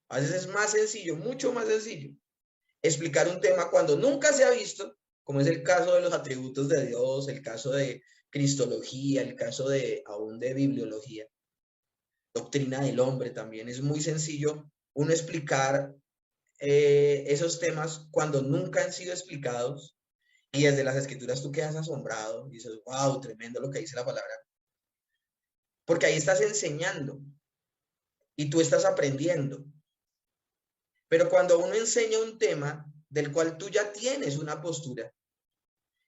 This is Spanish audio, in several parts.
A veces es más sencillo, mucho más sencillo, explicar un tema cuando nunca se ha visto, como es el caso de los atributos de Dios, el caso de cristología, el caso de aún de bibliología, doctrina del hombre también. Es muy sencillo uno explicar esos temas cuando nunca han sido explicados y desde las escrituras tú quedas asombrado y dices, wow, tremendo lo que dice la palabra. Porque ahí estás enseñando y tú estás aprendiendo. Pero cuando uno enseña un tema del cual tú ya tienes una postura,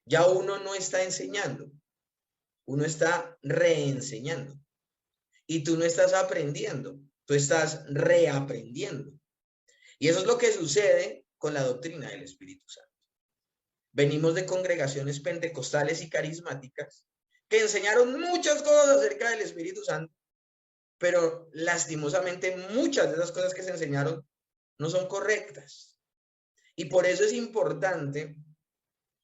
ya uno no está enseñando, uno está reenseñando. Y tú no estás aprendiendo, tú estás reaprendiendo. Y eso es lo que sucede con la doctrina del Espíritu Santo. Venimos de congregaciones pentecostales y carismáticas que enseñaron muchas cosas acerca del Espíritu Santo, pero lastimosamente muchas de esas cosas que se enseñaron no son correctas. Y por eso es importante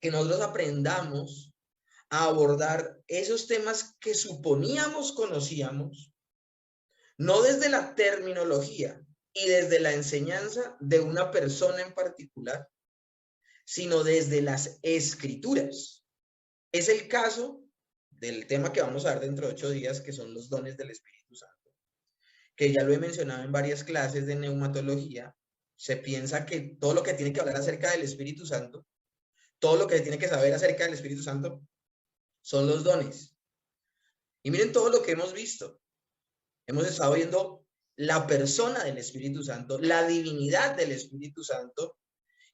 que nosotros aprendamos a abordar esos temas que suponíamos conocíamos, no desde la terminología y desde la enseñanza de una persona en particular, sino desde las escrituras. Es el caso del tema que vamos a ver dentro de 8 días, que son los dones del Espíritu Santo, que ya lo he mencionado en varias clases de neumatología. Se piensa que todo lo que tiene que hablar acerca del Espíritu Santo, todo lo que tiene que saber acerca del Espíritu Santo, son los dones. Y miren todo lo que hemos visto. Hemos estado viendo la persona del Espíritu Santo, la divinidad del Espíritu Santo,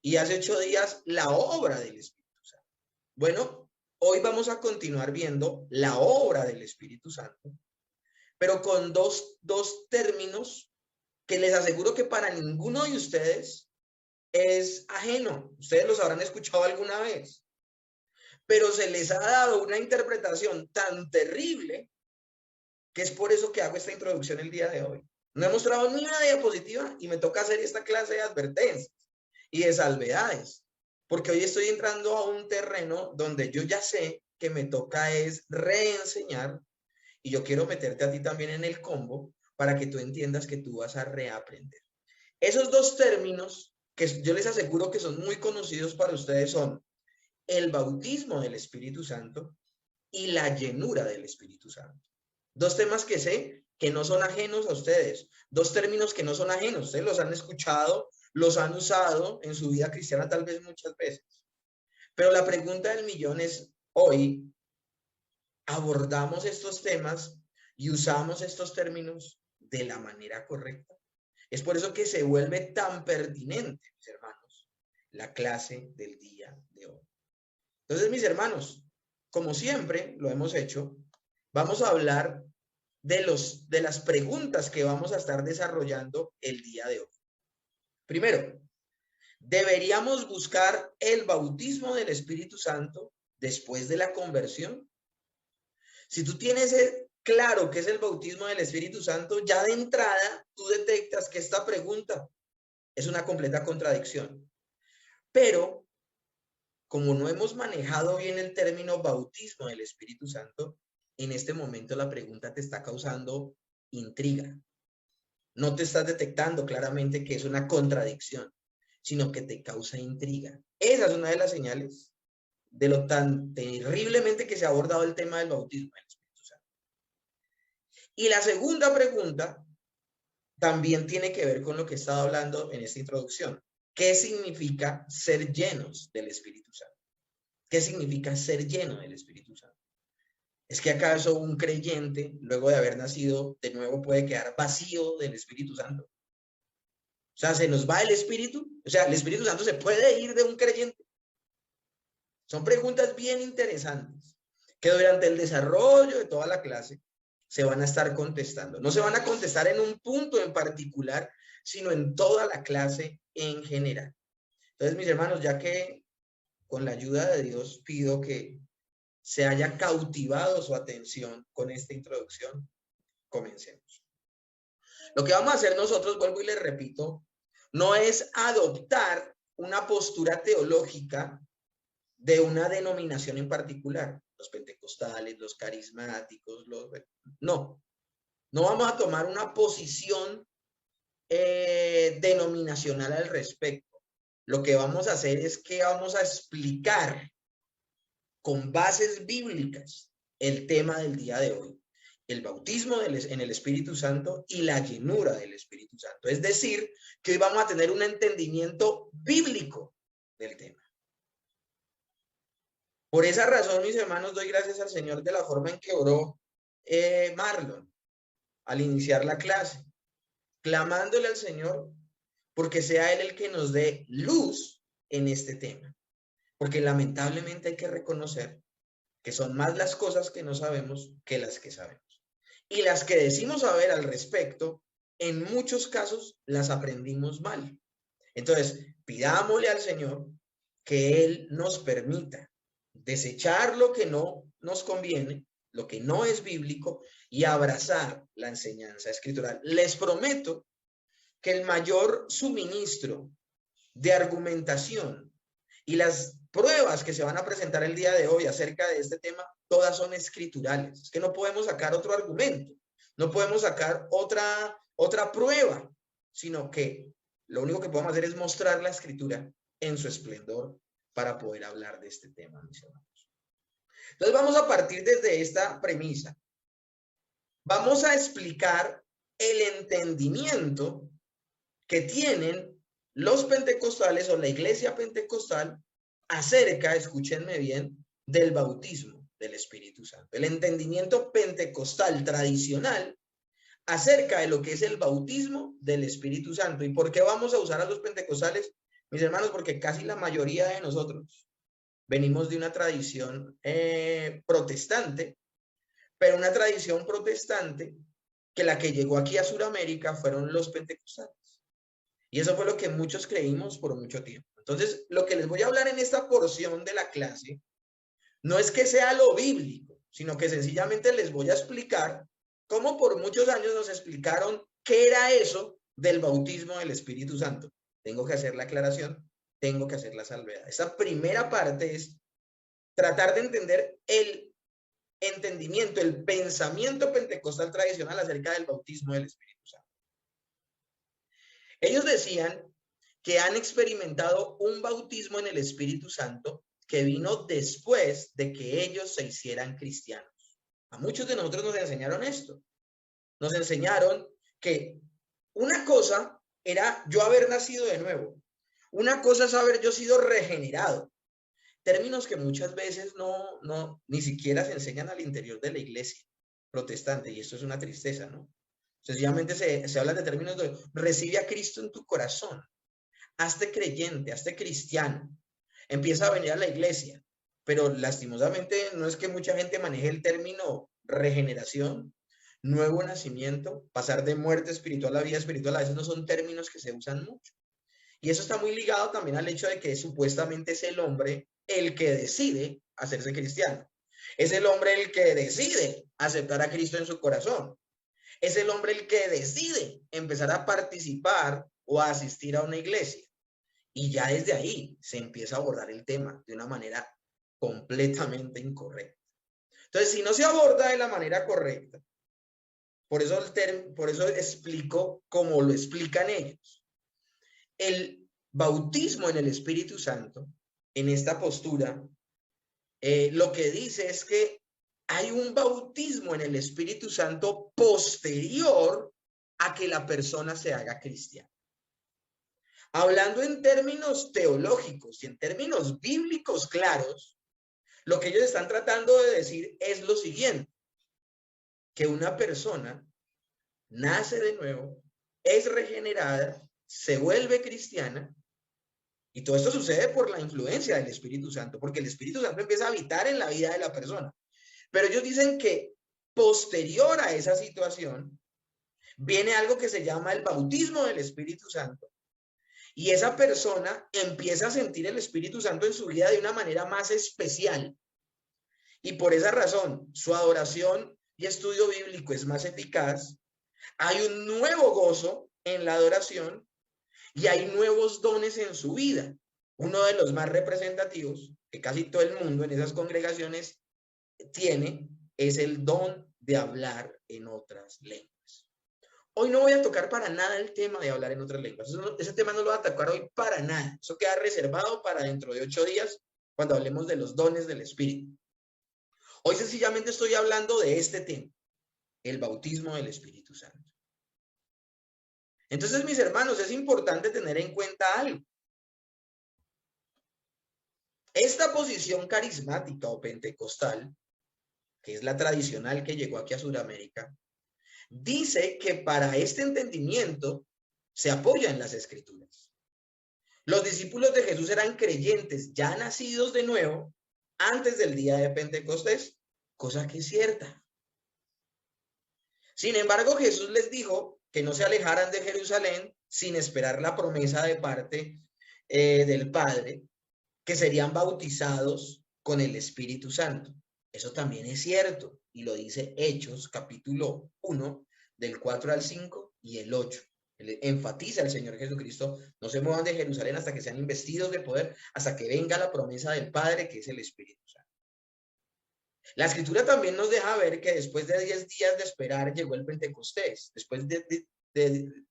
y hace 8 días la obra del Espíritu Santo. Bueno, hoy vamos a continuar viendo la obra del Espíritu Santo, pero con dos términos que les aseguro que para ninguno de ustedes es ajeno. Ustedes los habrán escuchado alguna vez, pero se les ha dado una interpretación tan terrible que es por eso que hago esta introducción el día de hoy. No he mostrado ni una diapositiva y me toca hacer esta clase de advertencias y de salvedades, porque hoy estoy entrando a un terreno donde yo ya sé que me toca es reenseñar y yo quiero meterte a ti también en el combo para que tú entiendas que tú vas a reaprender. Esos dos términos que yo les aseguro que son muy conocidos para ustedes son el bautismo del Espíritu Santo y la llenura del Espíritu Santo. Dos temas que sé que no son ajenos a ustedes, dos términos que no son ajenos, ustedes los han escuchado, los han usado en su vida cristiana tal vez muchas veces. Pero la pregunta del millón es, hoy, ¿abordamos estos temas y usamos estos términos de la manera correcta? Es por eso que se vuelve tan pertinente, mis hermanos, la clase del día de hoy. Entonces, mis hermanos, como siempre lo hemos hecho, vamos a hablar de las preguntas que vamos a estar desarrollando el día de hoy. Primero, ¿deberíamos buscar el bautismo del Espíritu Santo después de la conversión? Si tú tienes claro qué es el bautismo del Espíritu Santo, ya de entrada tú detectas que esta pregunta es una completa contradicción. Pero, como no hemos manejado bien el término bautismo del Espíritu Santo, en este momento la pregunta te está causando intriga. No te estás detectando claramente que es una contradicción, sino que te causa intriga. Esa es una de las señales de lo tan terriblemente que se ha abordado el tema del bautismo del Espíritu Santo. Y la segunda pregunta también tiene que ver con lo que he estado hablando en esta introducción. ¿Qué significa ser llenos del Espíritu Santo? ¿Qué significa ser lleno del Espíritu Santo? ¿Es que acaso un creyente, luego de haber nacido de nuevo, puede quedar vacío del Espíritu Santo? O sea, ¿se nos va el Espíritu? O sea, ¿el Espíritu Santo se puede ir de un creyente? Son preguntas bien interesantes que durante el desarrollo de toda la clase se van a estar contestando. No se van a contestar en un punto en particular, sino en toda la clase en general. Entonces, mis hermanos, ya que con la ayuda de Dios pido que se haya cautivado su atención con esta introducción, comencemos. Lo que vamos a hacer nosotros, vuelvo y les repito, no es adoptar una postura teológica de una denominación en particular, los pentecostales, los carismáticos, no vamos a tomar una posición denominacional al respecto. Lo que vamos a hacer es que vamos a explicar con bases bíblicas el tema del día de hoy, el bautismo en el Espíritu Santo y la llenura del Espíritu Santo. Es decir, que hoy vamos a tener un entendimiento bíblico del tema. Por esa razón, mis hermanos, doy gracias al Señor de la forma en que oró Marlon al iniciar la clase, clamándole al Señor porque sea Él el que nos dé luz en este tema. Porque lamentablemente hay que reconocer que son más las cosas que no sabemos que las que sabemos. Y las que decimos saber al respecto, en muchos casos las aprendimos mal. Entonces, pidámosle al Señor que Él nos permita desechar lo que no nos conviene, lo que no es bíblico, y abrazar la enseñanza escritural. Les prometo que el mayor suministro de argumentación y las pruebas que se van a presentar el día de hoy acerca de este tema, todas son escriturales. Es que no podemos sacar otro argumento, no podemos sacar otra prueba, sino que lo único que podemos hacer es mostrar la escritura en su esplendor para poder hablar de este tema, mis hermanos. Entonces vamos a partir desde esta premisa. Vamos a explicar el entendimiento que tienen los pentecostales o la iglesia pentecostal acerca, escúchenme bien, del bautismo del Espíritu Santo. El entendimiento pentecostal tradicional acerca de lo que es el bautismo del Espíritu Santo. ¿Y por qué vamos a usar a los pentecostales, mis hermanos? Porque casi la mayoría de nosotros venimos de una tradición protestante, pero una tradición protestante que la que llegó aquí a Sudamérica fueron los pentecostales. Y eso fue lo que muchos creímos por mucho tiempo. Entonces, lo que les voy a hablar en esta porción de la clase no es que sea lo bíblico, sino que sencillamente les voy a explicar cómo por muchos años nos explicaron qué era eso del bautismo del Espíritu Santo. Tengo que hacer la aclaración, tengo que hacer la salvedad. Esta primera parte es tratar de entender el entendimiento, el pensamiento pentecostal tradicional acerca del bautismo del Espíritu Santo. Ellos decían que han experimentado un bautismo en el Espíritu Santo que vino después de que ellos se hicieran cristianos. A muchos de nosotros nos enseñaron esto. Nos enseñaron que una cosa era yo haber nacido de nuevo. Una cosa es haber yo sido regenerado. Términos que muchas veces ni siquiera se enseñan al interior de la iglesia protestante, y esto es una tristeza, ¿no? Sencillamente se habla de términos de recibe a Cristo en tu corazón, hazte creyente, hazte cristiano, empieza a venir a la iglesia, pero lastimosamente no es que mucha gente maneje el término regeneración, nuevo nacimiento, pasar de muerte espiritual a vida espiritual, a veces no son términos que se usan mucho. Y eso está muy ligado también al hecho de que supuestamente es el hombre el que decide hacerse cristiano. Es el hombre el que decide aceptar a Cristo en su corazón. Es el hombre el que decide empezar a participar o a asistir a una iglesia. Y ya desde ahí se empieza a abordar el tema de una manera completamente incorrecta. Entonces, si no se aborda de la manera correcta, por eso explico como lo explican ellos. El bautismo en el Espíritu Santo, en esta postura, lo que dice es que hay un bautismo en el Espíritu Santo posterior a que la persona se haga cristiana. Hablando en términos teológicos y en términos bíblicos claros, lo que ellos están tratando de decir es lo siguiente, que una persona nace de nuevo, es regenerada, se vuelve cristiana, y todo esto sucede por la influencia del Espíritu Santo, porque el Espíritu Santo empieza a habitar en la vida de la persona. Pero ellos dicen que posterior a esa situación viene algo que se llama el bautismo del Espíritu Santo, y esa persona empieza a sentir el Espíritu Santo en su vida de una manera más especial. Y por esa razón, su adoración y estudio bíblico es más eficaz. Hay un nuevo gozo en la adoración y hay nuevos dones en su vida. Uno de los más representativos que casi todo el mundo en esas congregaciones tiene es el don de hablar en otras lenguas. Hoy no voy a tocar para nada el tema de hablar en otras lenguas. Ese tema no lo voy a tocar hoy para nada. Eso queda reservado para dentro de 8 días, cuando hablemos de los dones del Espíritu. Hoy sencillamente estoy hablando de este tema, el bautismo del Espíritu Santo. Entonces, mis hermanos, es importante tener en cuenta algo. Esta posición carismática o pentecostal, que es la tradicional que llegó aquí a Sudamérica, dice que para este entendimiento se apoya en las Escrituras. Los discípulos de Jesús eran creyentes ya nacidos de nuevo antes del día de Pentecostés, cosa que es cierta. Sin embargo, Jesús les dijo que no se alejaran de Jerusalén sin esperar la promesa de parte del Padre, que serían bautizados con el Espíritu Santo. Eso también es cierto, y lo dice Hechos, capítulo 1, del 4 al 5 y el 8. Enfatiza el Señor Jesucristo: no se muevan de Jerusalén hasta que sean investidos de poder, hasta que venga la promesa del Padre, que es el Espíritu Santo. La Escritura también nos deja ver que después de 10 días de esperar llegó el Pentecostés. Después de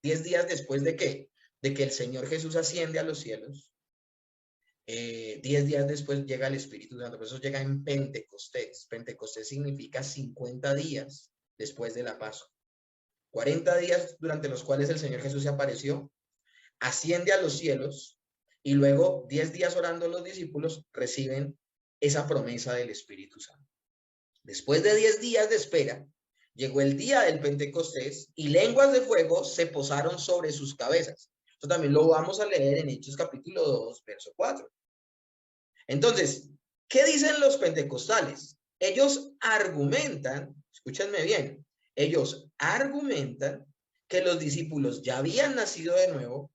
10 días después de ¿qué? De que el Señor Jesús asciende a los cielos. 10 días después llega el Espíritu Santo. Por eso llega en Pentecostés. Pentecostés significa 50 días después de la Pascua. 40 días durante los cuales el Señor Jesús se apareció, asciende a los cielos, y luego 10 días orando los discípulos reciben esa promesa del Espíritu Santo. Después de 10 días de espera, llegó el día del Pentecostés y lenguas de fuego se posaron sobre sus cabezas. Esto también lo vamos a leer en Hechos capítulo 2, verso 4. Entonces, ¿qué dicen los pentecostales? Ellos argumentan, escúchenme bien, ellos argumentan que los discípulos ya habían nacido de nuevo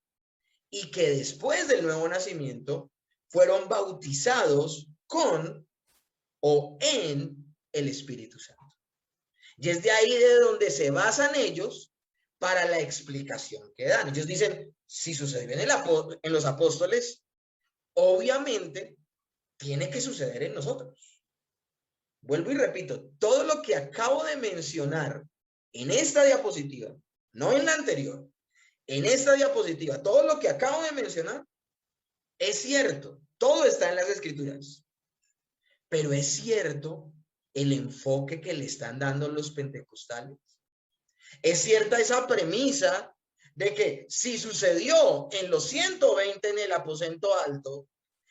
y que después del nuevo nacimiento fueron bautizados con o en el Espíritu Santo. Y es de ahí de donde se basan ellos para la explicación que dan. Ellos dicen, si sucedió en los apóstoles, obviamente tiene que suceder en nosotros. Vuelvo y repito, todo lo que acabo de mencionar en esta diapositiva, no en la anterior, en esta diapositiva, todo lo que acabo de mencionar es cierto, todo está en las Escrituras, pero es cierto el enfoque que le están dando los pentecostales. Es cierta esa premisa de que si sucedió en los 120 en el aposento alto,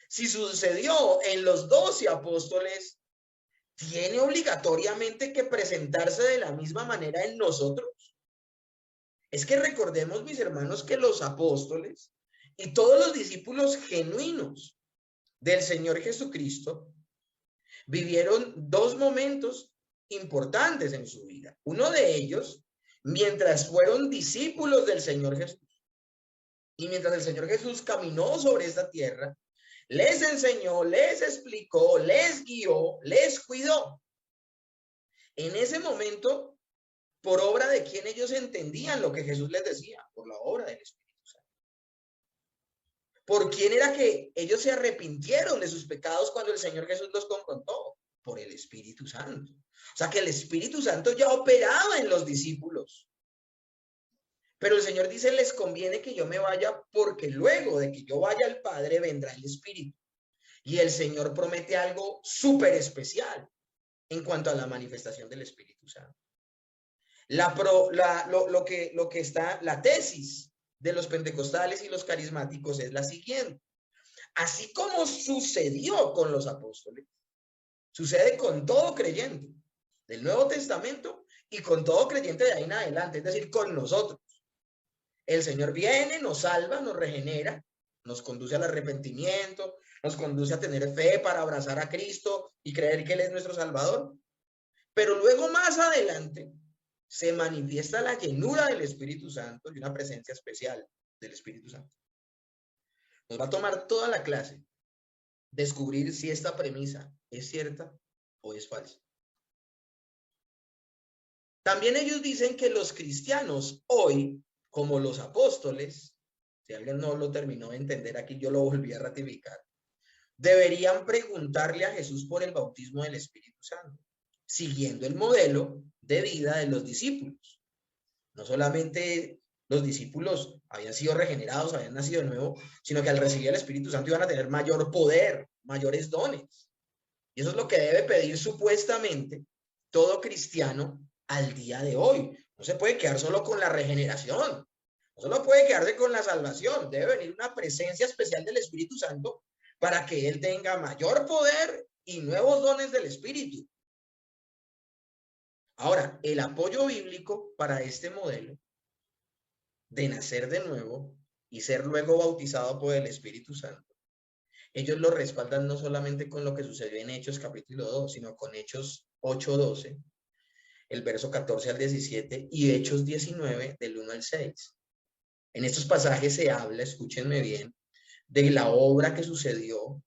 si sucedió en los 12 apóstoles, ¿tiene obligatoriamente que presentarse de la misma manera en nosotros? Es que recordemos, mis hermanos, que los apóstoles y todos los discípulos genuinos del Señor Jesucristo vivieron dos momentos importantes en su vida. Uno de ellos, mientras fueron discípulos del Señor Jesús, y mientras el Señor Jesús caminó sobre esta tierra, les enseñó, les explicó, les guió, les cuidó. En ese momento, por obra de quien ellos entendían lo que Jesús les decía, por la obra del Espíritu Santo. ¿Por quién era que ellos se arrepintieron de sus pecados cuando el Señor Jesús los confrontó? Por el Espíritu Santo. O sea que el Espíritu Santo ya operaba en los discípulos. Pero el Señor dice, les conviene que yo me vaya, porque luego de que yo vaya al Padre vendrá el Espíritu. Y el Señor promete algo súper especial en cuanto a la manifestación del Espíritu Santo. Lo que está, la tesis de los pentecostales y los carismáticos es la siguiente. Así como sucedió con los apóstoles, sucede con todo creyente del Nuevo Testamento y con todo creyente de ahí en adelante, es decir, con nosotros. El Señor viene, nos salva, nos regenera, nos conduce al arrepentimiento, nos conduce a tener fe para abrazar a Cristo y creer que Él es nuestro Salvador. Pero luego más adelante se manifiesta la llenura del Espíritu Santo y una presencia especial del Espíritu Santo. Nos va a tomar toda la clase descubrir si esta premisa es cierta o es falsa. También ellos dicen que los cristianos hoy, como los apóstoles, si alguien no lo terminó de entender aquí, yo lo volví a ratificar, deberían preguntarle a Jesús por el bautismo del Espíritu Santo, siguiendo el modelo de vida de los discípulos. No solamente los discípulos habían sido regenerados, habían nacido de nuevo, sino que al recibir el Espíritu Santo iban a tener mayor poder, mayores dones. Y eso es lo que debe pedir supuestamente todo cristiano al día de hoy. No se puede quedar solo con la regeneración, no solo puede quedarse con la salvación, debe venir una presencia especial del Espíritu Santo para que Él tenga mayor poder y nuevos dones del Espíritu. Ahora, el apoyo bíblico para este modelo de nacer de nuevo y ser luego bautizado por el Espíritu Santo, ellos lo respaldan no solamente con lo que sucedió en Hechos capítulo 2, sino con Hechos 8:12, el verso 14 al 17 y Hechos 19 del 1 al 6. En estos pasajes se habla, escúchenme bien, de la obra que sucedió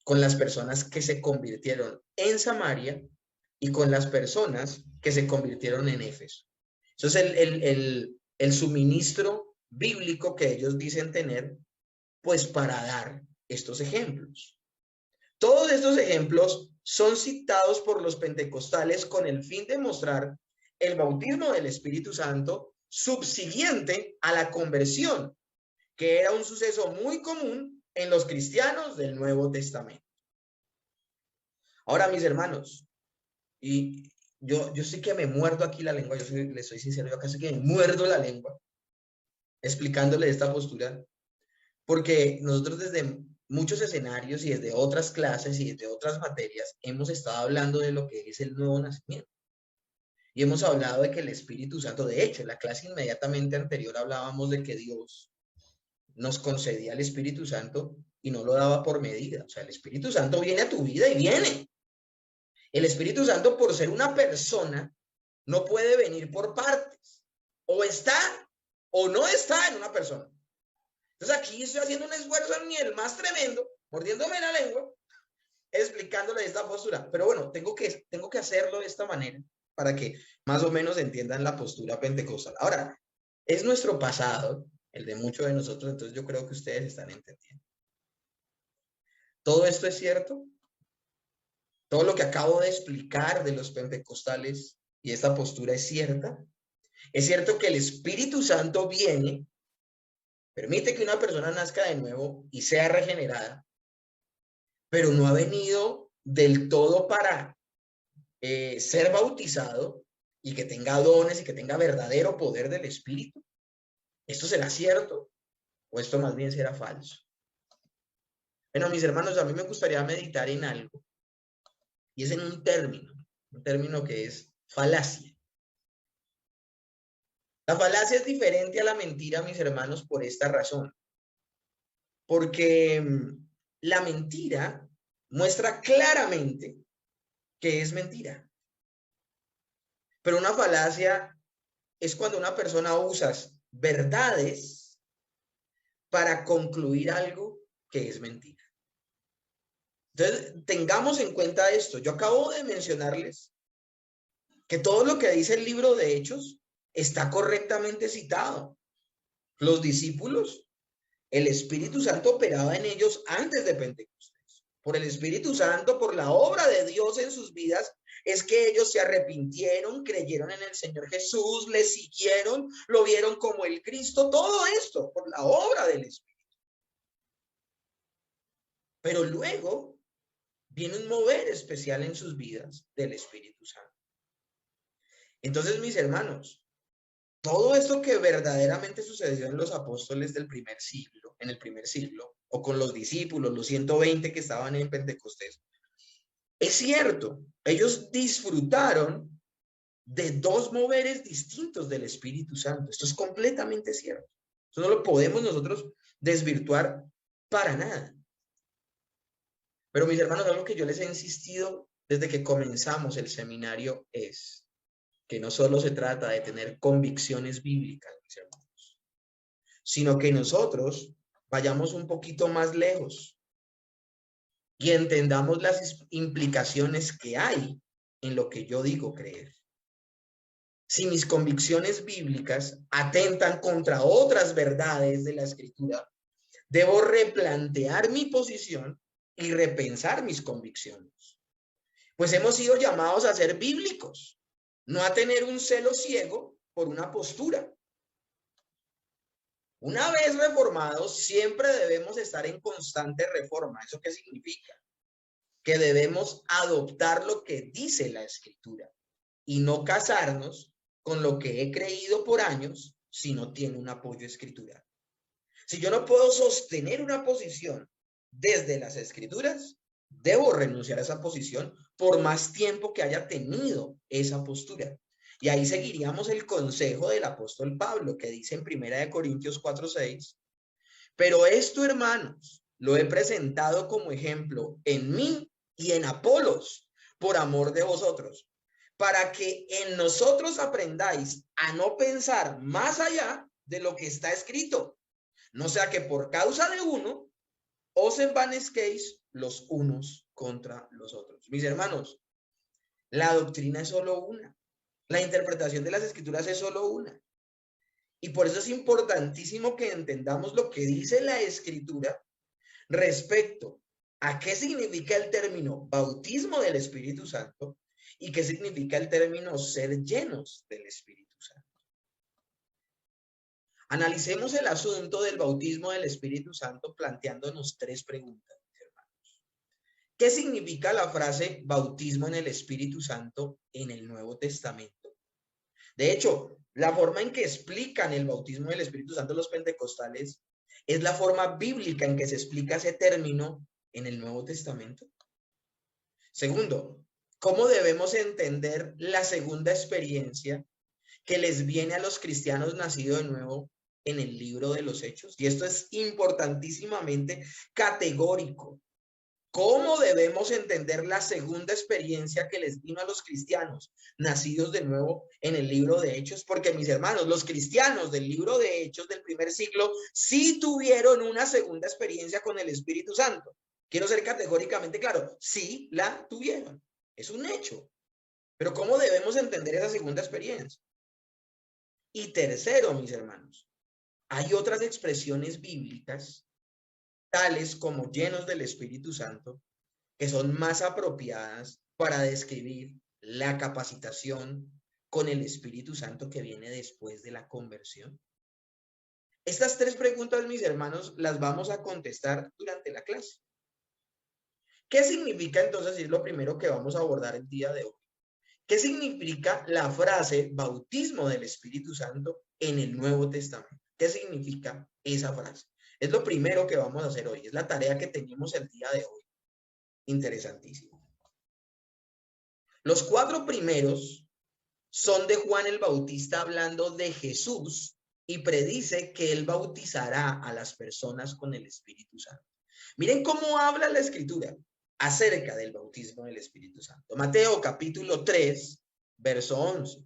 con las personas que se convirtieron en Samaria y con las personas que se convirtieron en Éfeso. Eso es el suministro bíblico que ellos dicen tener, pues para dar estos ejemplos. Todos estos ejemplos son citados por los pentecostales con el fin de mostrar el bautismo del Espíritu Santo subsiguiente a la conversión, que era un suceso muy común en los cristianos del Nuevo Testamento. Ahora, mis hermanos, y yo sí que me muerdo aquí la lengua, les soy sincero, yo casi que me muerdo la lengua explicándole esta postura, porque nosotros desde muchos escenarios y desde otras clases y desde otras materias hemos estado hablando de lo que es el nuevo nacimiento. Y hemos hablado de que el Espíritu Santo, de hecho, en la clase inmediatamente anterior hablábamos de que Dios nos concedía el Espíritu Santo y no lo daba por medida. O sea, el Espíritu Santo viene a tu vida y viene. El Espíritu Santo, por ser una persona, no puede venir por partes. O está o no está en una persona. Entonces aquí estoy haciendo un esfuerzo en mí, el más tremendo, mordiéndome la lengua, explicándole esta postura. Pero bueno, tengo que hacerlo de esta manera para que más o menos entiendan la postura pentecostal. Ahora, es nuestro pasado, el de muchos de nosotros, entonces yo creo que ustedes están entendiendo. ¿Todo esto es cierto? ¿Todo lo que acabo de explicar de los pentecostales y esta postura es cierta? Es cierto que el Espíritu Santo viene, permite que una persona nazca de nuevo y sea regenerada, pero no ha venido del todo para ser bautizado y que tenga dones y que tenga verdadero poder del Espíritu. ¿Esto será cierto o esto más bien será falso? Bueno, mis hermanos, a mí me gustaría meditar en algo y es en un término que es falacia. La falacia es diferente a la mentira, mis hermanos, por esta razón. Porque la mentira muestra claramente que es mentira. Pero una falacia es cuando una persona usa verdades para concluir algo que es mentira. Entonces, tengamos en cuenta esto. Yo acabo de mencionarles que todo lo que dice el libro de Hechos está correctamente citado. Los discípulos, el Espíritu Santo operaba en ellos antes de Pentecostés. Por el Espíritu Santo, por la obra de Dios en sus vidas, es que ellos se arrepintieron, creyeron en el Señor Jesús, le siguieron, lo vieron como el Cristo, todo esto por la obra del Espíritu. Pero luego viene un mover especial en sus vidas del Espíritu Santo. Entonces, mis hermanos, todo esto que verdaderamente sucedió en los apóstoles del primer siglo, en el primer siglo, o con los discípulos, los 120 que estaban en Pentecostés, es cierto, ellos disfrutaron de dos moveres distintos del Espíritu Santo. Esto es completamente cierto. Eso no lo podemos nosotros desvirtuar para nada. Pero mis hermanos, algo que yo les he insistido desde que comenzamos el seminario es que no solo se trata de tener convicciones bíblicas, mis hermanos, sino que nosotros vayamos un poquito más lejos y entendamos las implicaciones que hay en lo que yo digo creer. Si mis convicciones bíblicas atentan contra otras verdades de la Escritura, debo replantear mi posición y repensar mis convicciones. Pues hemos sido llamados a ser bíblicos, no a tener un celo ciego por una postura. Una vez reformados, siempre debemos estar en constante reforma. ¿Eso qué significa? Que debemos adoptar lo que dice la Escritura y no casarnos con lo que he creído por años si no tiene un apoyo escritural. Si yo no puedo sostener una posición desde las Escrituras, debo renunciar a esa posición por más tiempo que haya tenido esa postura. Y ahí seguiríamos el consejo del apóstol Pablo, que dice en 1 Corintios 4:6, pero esto, hermanos, lo he presentado como ejemplo en mí y en Apolos, por amor de vosotros, para que en nosotros aprendáis a no pensar más allá de lo que está escrito, no sea que por causa de uno os envanezquéis los unos contra los otros. Mis hermanos, la doctrina es solo una. La interpretación de las Escrituras es solo una. Y por eso es importantísimo que entendamos lo que dice la Escritura respecto a qué significa el término bautismo del Espíritu Santo y qué significa el término ser llenos del Espíritu Santo. Analicemos el asunto del bautismo del Espíritu Santo planteándonos 3 preguntas, hermanos. ¿Qué significa la frase bautismo en el Espíritu Santo en el Nuevo Testamento? De hecho, la forma en que explican el bautismo del Espíritu Santo los pentecostales es la forma bíblica en que se explica ese término en el Nuevo Testamento. Segundo, ¿cómo debemos entender la segunda experiencia que les viene a los cristianos nacidos de nuevo en el libro de los Hechos? Y esto es importantísimamente categórico. ¿Cómo debemos entender la segunda experiencia que les vino a los cristianos nacidos de nuevo en el libro de Hechos? Porque, mis hermanos, los cristianos del libro de Hechos del primer siglo sí tuvieron una segunda experiencia con el Espíritu Santo. Quiero ser categóricamente claro, sí la tuvieron. Es un hecho. Pero ¿cómo debemos entender esa segunda experiencia? Y tercero, mis hermanos, hay otras expresiones bíblicas tales como llenos del Espíritu Santo, que son más apropiadas para describir la capacitación con el Espíritu Santo que viene después de la conversión. Estas 3 preguntas, mis hermanos, las vamos a contestar durante la clase. ¿Qué significa entonces? Es lo primero que vamos a abordar el día de hoy. ¿Qué significa la frase bautismo del Espíritu Santo en el Nuevo Testamento? ¿Qué significa esa frase? Es lo primero que vamos a hacer hoy. Es la tarea que tenemos el día de hoy. Interesantísimo. Los 4 primeros son de Juan el Bautista hablando de Jesús y predice que él bautizará a las personas con el Espíritu Santo. Miren cómo habla la Escritura acerca del bautismo del Espíritu Santo. Mateo capítulo 3, verso 11.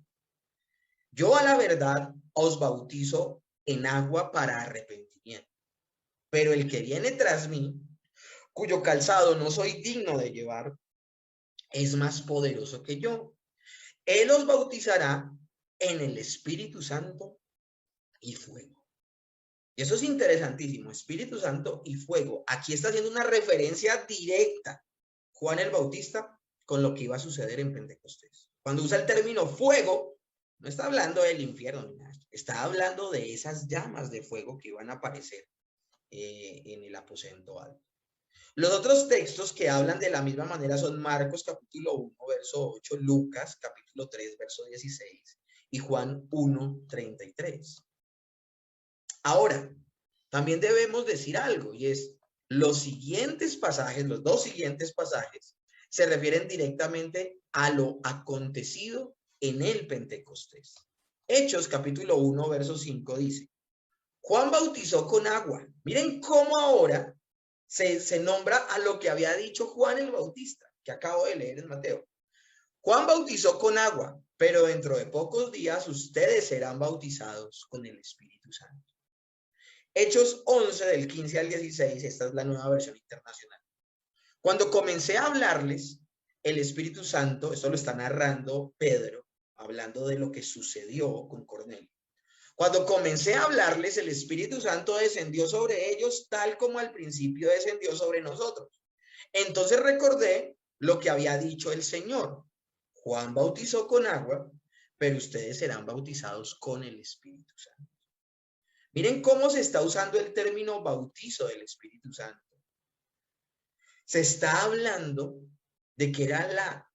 Yo a la verdad os bautizo en agua para arrepentimiento, pero el que viene tras mí, cuyo calzado no soy digno de llevar, es más poderoso que yo. Él os bautizará en el Espíritu Santo y fuego. Y eso es interesantísimo, Espíritu Santo y fuego. Aquí está haciendo una referencia directa Juan el Bautista con lo que iba a suceder en Pentecostés. Cuando usa el término fuego, no está hablando del infierno ni nada, está hablando de esas llamas de fuego que iban a aparecer en el aposento alto. Los otros textos que hablan de la misma manera son Marcos capítulo 1, verso 8, Lucas capítulo 3, verso 16 y Juan 1, 33. Ahora, también debemos decir algo y es, los siguientes pasajes, los 2 siguientes pasajes, se refieren directamente a lo acontecido en el Pentecostés. Hechos capítulo 1, verso 5 dice, Juan bautizó con agua. Miren cómo ahora se nombra a lo que había dicho Juan el Bautista, que acabo de leer en Mateo. Juan bautizó con agua, pero dentro de pocos días ustedes serán bautizados con el Espíritu Santo. Hechos 11 del 15 al 16, esta es la nueva versión internacional. Cuando comencé a hablarles, el Espíritu Santo, esto lo está narrando Pedro, hablando de lo que sucedió con Cornelio. Cuando comencé a hablarles, el Espíritu Santo descendió sobre ellos tal como al principio descendió sobre nosotros. Entonces recordé lo que había dicho el Señor. Juan bautizó con agua, pero ustedes serán bautizados con el Espíritu Santo. Miren cómo se está usando el término bautizo del Espíritu Santo. Se está hablando de que era la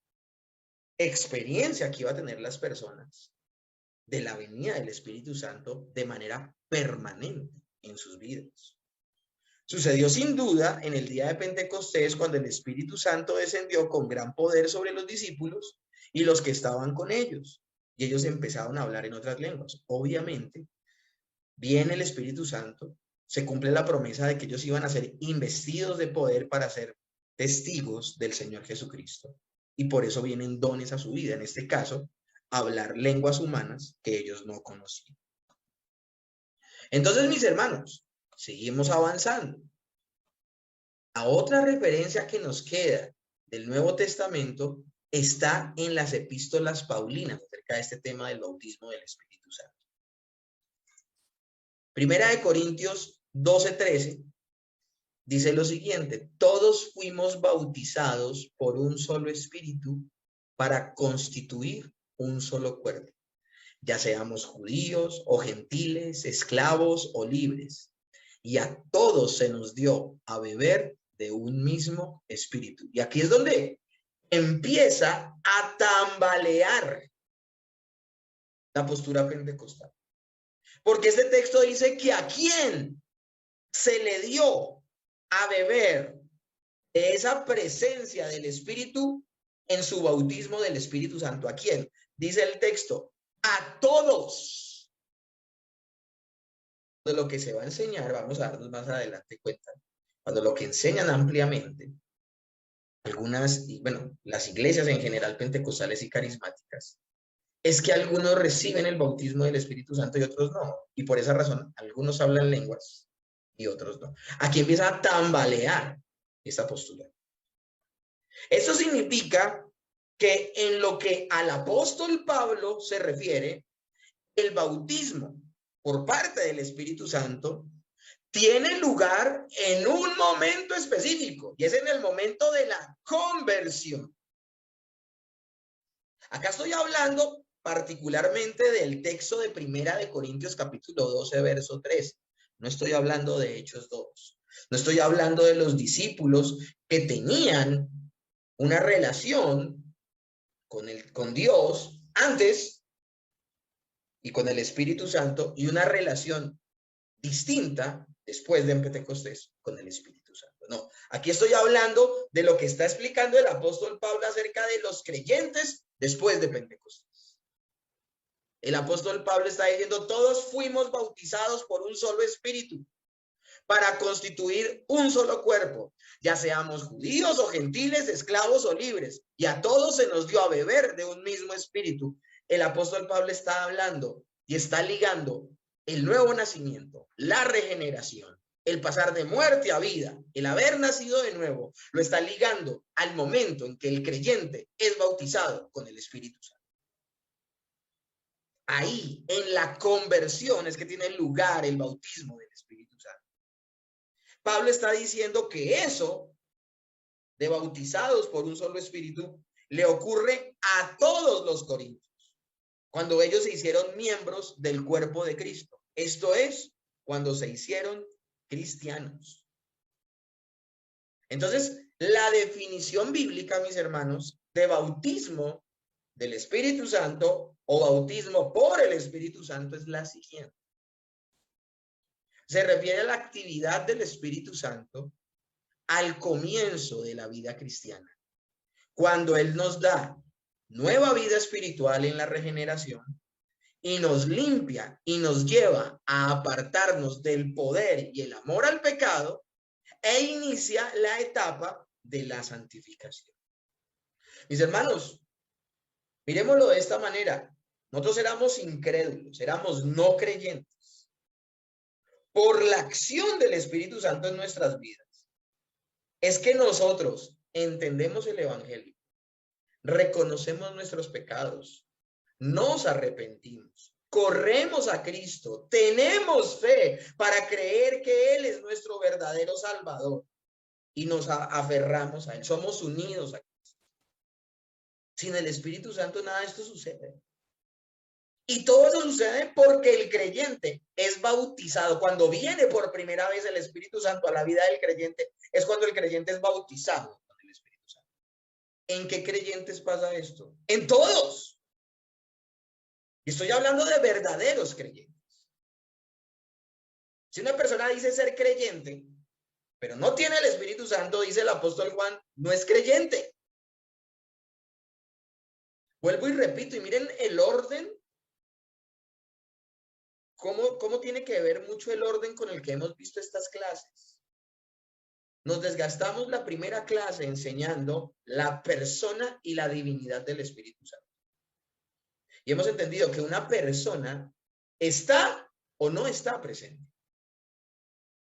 experiencia que iba a tener las personas de la venida del Espíritu Santo de manera permanente en sus vidas. Sucedió sin duda en el día de Pentecostés, cuando el Espíritu Santo descendió con gran poder sobre los discípulos y los que estaban con ellos, y ellos empezaron a hablar en otras lenguas. Obviamente, viene el Espíritu Santo, se cumple la promesa de que ellos iban a ser investidos de poder para ser testigos del Señor Jesucristo, y por eso vienen dones a su vida, en este caso, hablar lenguas humanas que ellos no conocían. Entonces, mis hermanos, seguimos avanzando. La otra referencia que nos queda del Nuevo Testamento está en las epístolas paulinas acerca de este tema del bautismo del Espíritu Santo. Primera de Corintios 12:13 dice lo siguiente: todos fuimos bautizados por un solo espíritu para constituir un solo cuerpo, ya seamos judíos o gentiles, esclavos o libres, y a todos se nos dio a beber de un mismo espíritu. Y aquí es donde empieza a tambalear la postura pentecostal. Porque este texto dice que a quién se le dio a beber de esa presencia del Espíritu en su bautismo del Espíritu Santo. ¿A quién? Dice el texto, a todos. De lo que se va a enseñar, vamos a darnos más adelante cuenta, cuando lo que enseñan ampliamente algunas, y bueno, las iglesias en general pentecostales y carismáticas, es que algunos reciben el bautismo del Espíritu Santo y otros no. Y por esa razón, algunos hablan lenguas y otros no. Aquí empieza a tambalear esta postura. Esto significa que en lo que al apóstol Pablo se refiere, el bautismo por parte del Espíritu Santo tiene lugar en un momento específico, y es en el momento de la conversión. Acá estoy hablando particularmente del texto de Primera de Corintios capítulo 12, verso 3. No estoy hablando de Hechos 2. No estoy hablando de los discípulos que tenían una relación con Dios antes y con el Espíritu Santo, y una relación distinta después de Pentecostés con el Espíritu Santo. No, aquí estoy hablando de lo que está explicando el apóstol Pablo acerca de los creyentes después de Pentecostés. El apóstol Pablo está diciendo, todos fuimos bautizados por un solo espíritu para constituir un solo cuerpo, ya seamos judíos o gentiles, esclavos o libres, y a todos se nos dio a beber de un mismo espíritu. El apóstol Pablo está hablando y está ligando el nuevo nacimiento, la regeneración, el pasar de muerte a vida, el haber nacido de nuevo, lo está ligando al momento en que el creyente es bautizado con el Espíritu Santo. Ahí, en la conversión, es que tiene lugar el bautismo del Espíritu Santo. Pablo está diciendo que eso de bautizados por un solo espíritu le ocurre a todos los corintios cuando ellos se hicieron miembros del cuerpo de Cristo. Esto es, cuando se hicieron cristianos. Entonces, la definición bíblica, mis hermanos, de bautismo del Espíritu Santo o bautismo por el Espíritu Santo es la siguiente. Se refiere a la actividad del Espíritu Santo al comienzo de la vida cristiana, cuando Él nos da nueva vida espiritual en la regeneración y nos limpia y nos lleva a apartarnos del poder y el amor al pecado e inicia la etapa de la santificación. Mis hermanos, miremoslo de esta manera. Nosotros éramos incrédulos, éramos no creyentes. Por la acción del Espíritu Santo en nuestras vidas, es que nosotros entendemos el Evangelio, reconocemos nuestros pecados, nos arrepentimos, corremos a Cristo, tenemos fe para creer que Él es nuestro verdadero Salvador y nos aferramos a Él, somos unidos a Cristo. Sin el Espíritu Santo nada de esto sucede. Y todo eso sucede porque el creyente es bautizado. Cuando viene por primera vez el Espíritu Santo a la vida del creyente, es cuando el creyente es bautizado con el Espíritu Santo. ¿En qué creyentes pasa esto? En todos. Y estoy hablando de verdaderos creyentes. Si una persona dice ser creyente, pero no tiene el Espíritu Santo, dice el apóstol Juan, no es creyente. Vuelvo y repito, y miren el orden, cómo tiene que ver mucho el orden con el que hemos visto estas clases. Nos desgastamos la primera clase enseñando la persona y la divinidad del Espíritu Santo. Y hemos entendido que una persona está o no está presente.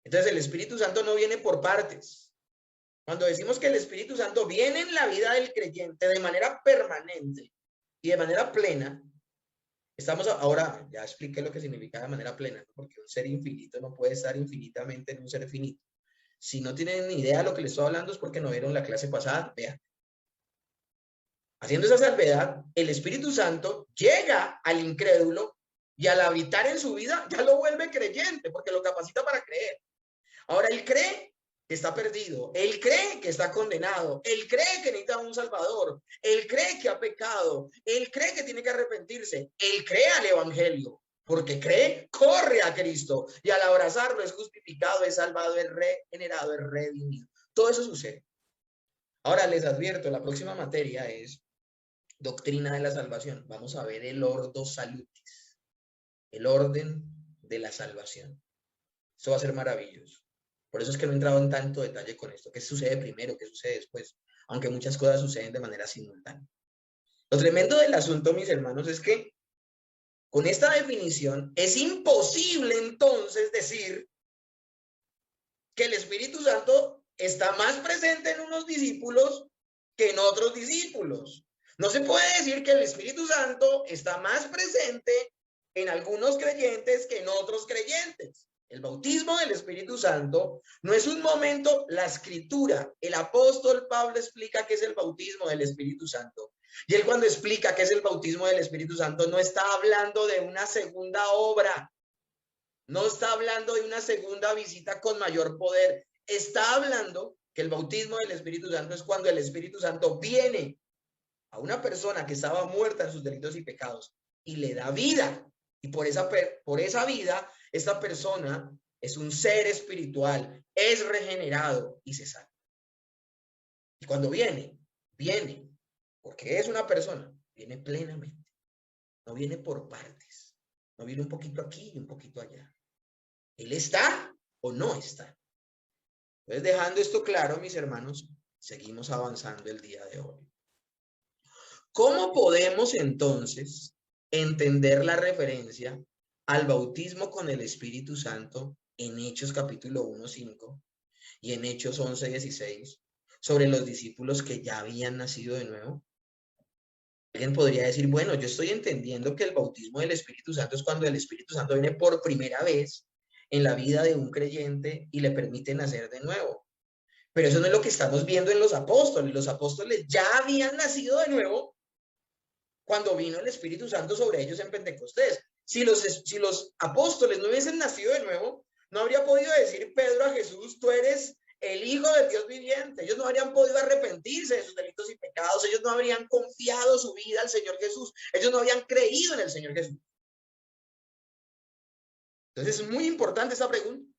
Entonces el Espíritu Santo no viene por partes. Cuando decimos que el Espíritu Santo viene en la vida del creyente de manera permanente y de manera plena, estamos ahora, ya expliqué lo que significa de manera plena, porque un ser infinito no puede estar infinitamente en un ser finito. Si no tienen ni idea de lo que les estoy hablando es porque no vieron la clase pasada, vean. Haciendo esa salvedad, el Espíritu Santo llega al incrédulo y al habitar en su vida ya lo vuelve creyente porque lo capacita para creer. Ahora él cree que está perdido, él cree que está condenado, él cree que necesita un salvador, él cree que ha pecado, él cree que tiene que arrepentirse, él cree al evangelio, porque cree, corre a Cristo y al abrazarlo es justificado, es salvado, es regenerado, es redimido. Todo eso sucede. Ahora les advierto, la próxima materia es doctrina de la salvación. Vamos a ver el ordo salutis, el orden de la salvación. Esto va a ser maravilloso. Por eso es que no he entrado en tanto detalle con esto. ¿Qué sucede primero? ¿Qué sucede después? Aunque muchas cosas suceden de manera simultánea. Lo tremendo del asunto, mis hermanos, es que con esta definición es imposible entonces decir que el Espíritu Santo está más presente en unos discípulos que en otros discípulos. No se puede decir que el Espíritu Santo está más presente en algunos creyentes que en otros creyentes. El bautismo del Espíritu Santo no es un momento, la escritura, el apóstol Pablo explica qué es el bautismo del Espíritu Santo. Y él cuando explica qué es el bautismo del Espíritu Santo no está hablando de una segunda obra, no está hablando de una segunda visita con mayor poder, está hablando que el bautismo del Espíritu Santo es cuando el Espíritu Santo viene a una persona que estaba muerta en sus delitos y pecados y le da vida. Y por esa vida, esta persona es un ser espiritual, es regenerado y se salva. Y cuando viene, porque es una persona, viene plenamente. No viene por partes. No viene un poquito aquí y un poquito allá. Él está o no está. Entonces, dejando esto claro, mis hermanos, seguimos avanzando el día de hoy. ¿Cómo podemos entonces entender la referencia al bautismo con el Espíritu Santo en Hechos capítulo 1:5 y en Hechos 11:16 sobre los discípulos que ya habían nacido de nuevo? Alguien podría decir, bueno, yo estoy entendiendo que el bautismo del Espíritu Santo es cuando el Espíritu Santo viene por primera vez en la vida de un creyente y le permite nacer de nuevo. Pero eso no es lo que estamos viendo en los apóstoles. Los apóstoles ya habían nacido de nuevo cuando vino el Espíritu Santo sobre ellos en Pentecostés. Si los apóstoles no hubiesen nacido de nuevo, no habría podido decir Pedro a Jesús, tú eres el Hijo del Dios viviente. Ellos no habrían podido arrepentirse de sus delitos y pecados. Ellos no habrían confiado su vida al Señor Jesús. Ellos no habían creído en el Señor Jesús. Entonces es muy importante esta pregunta.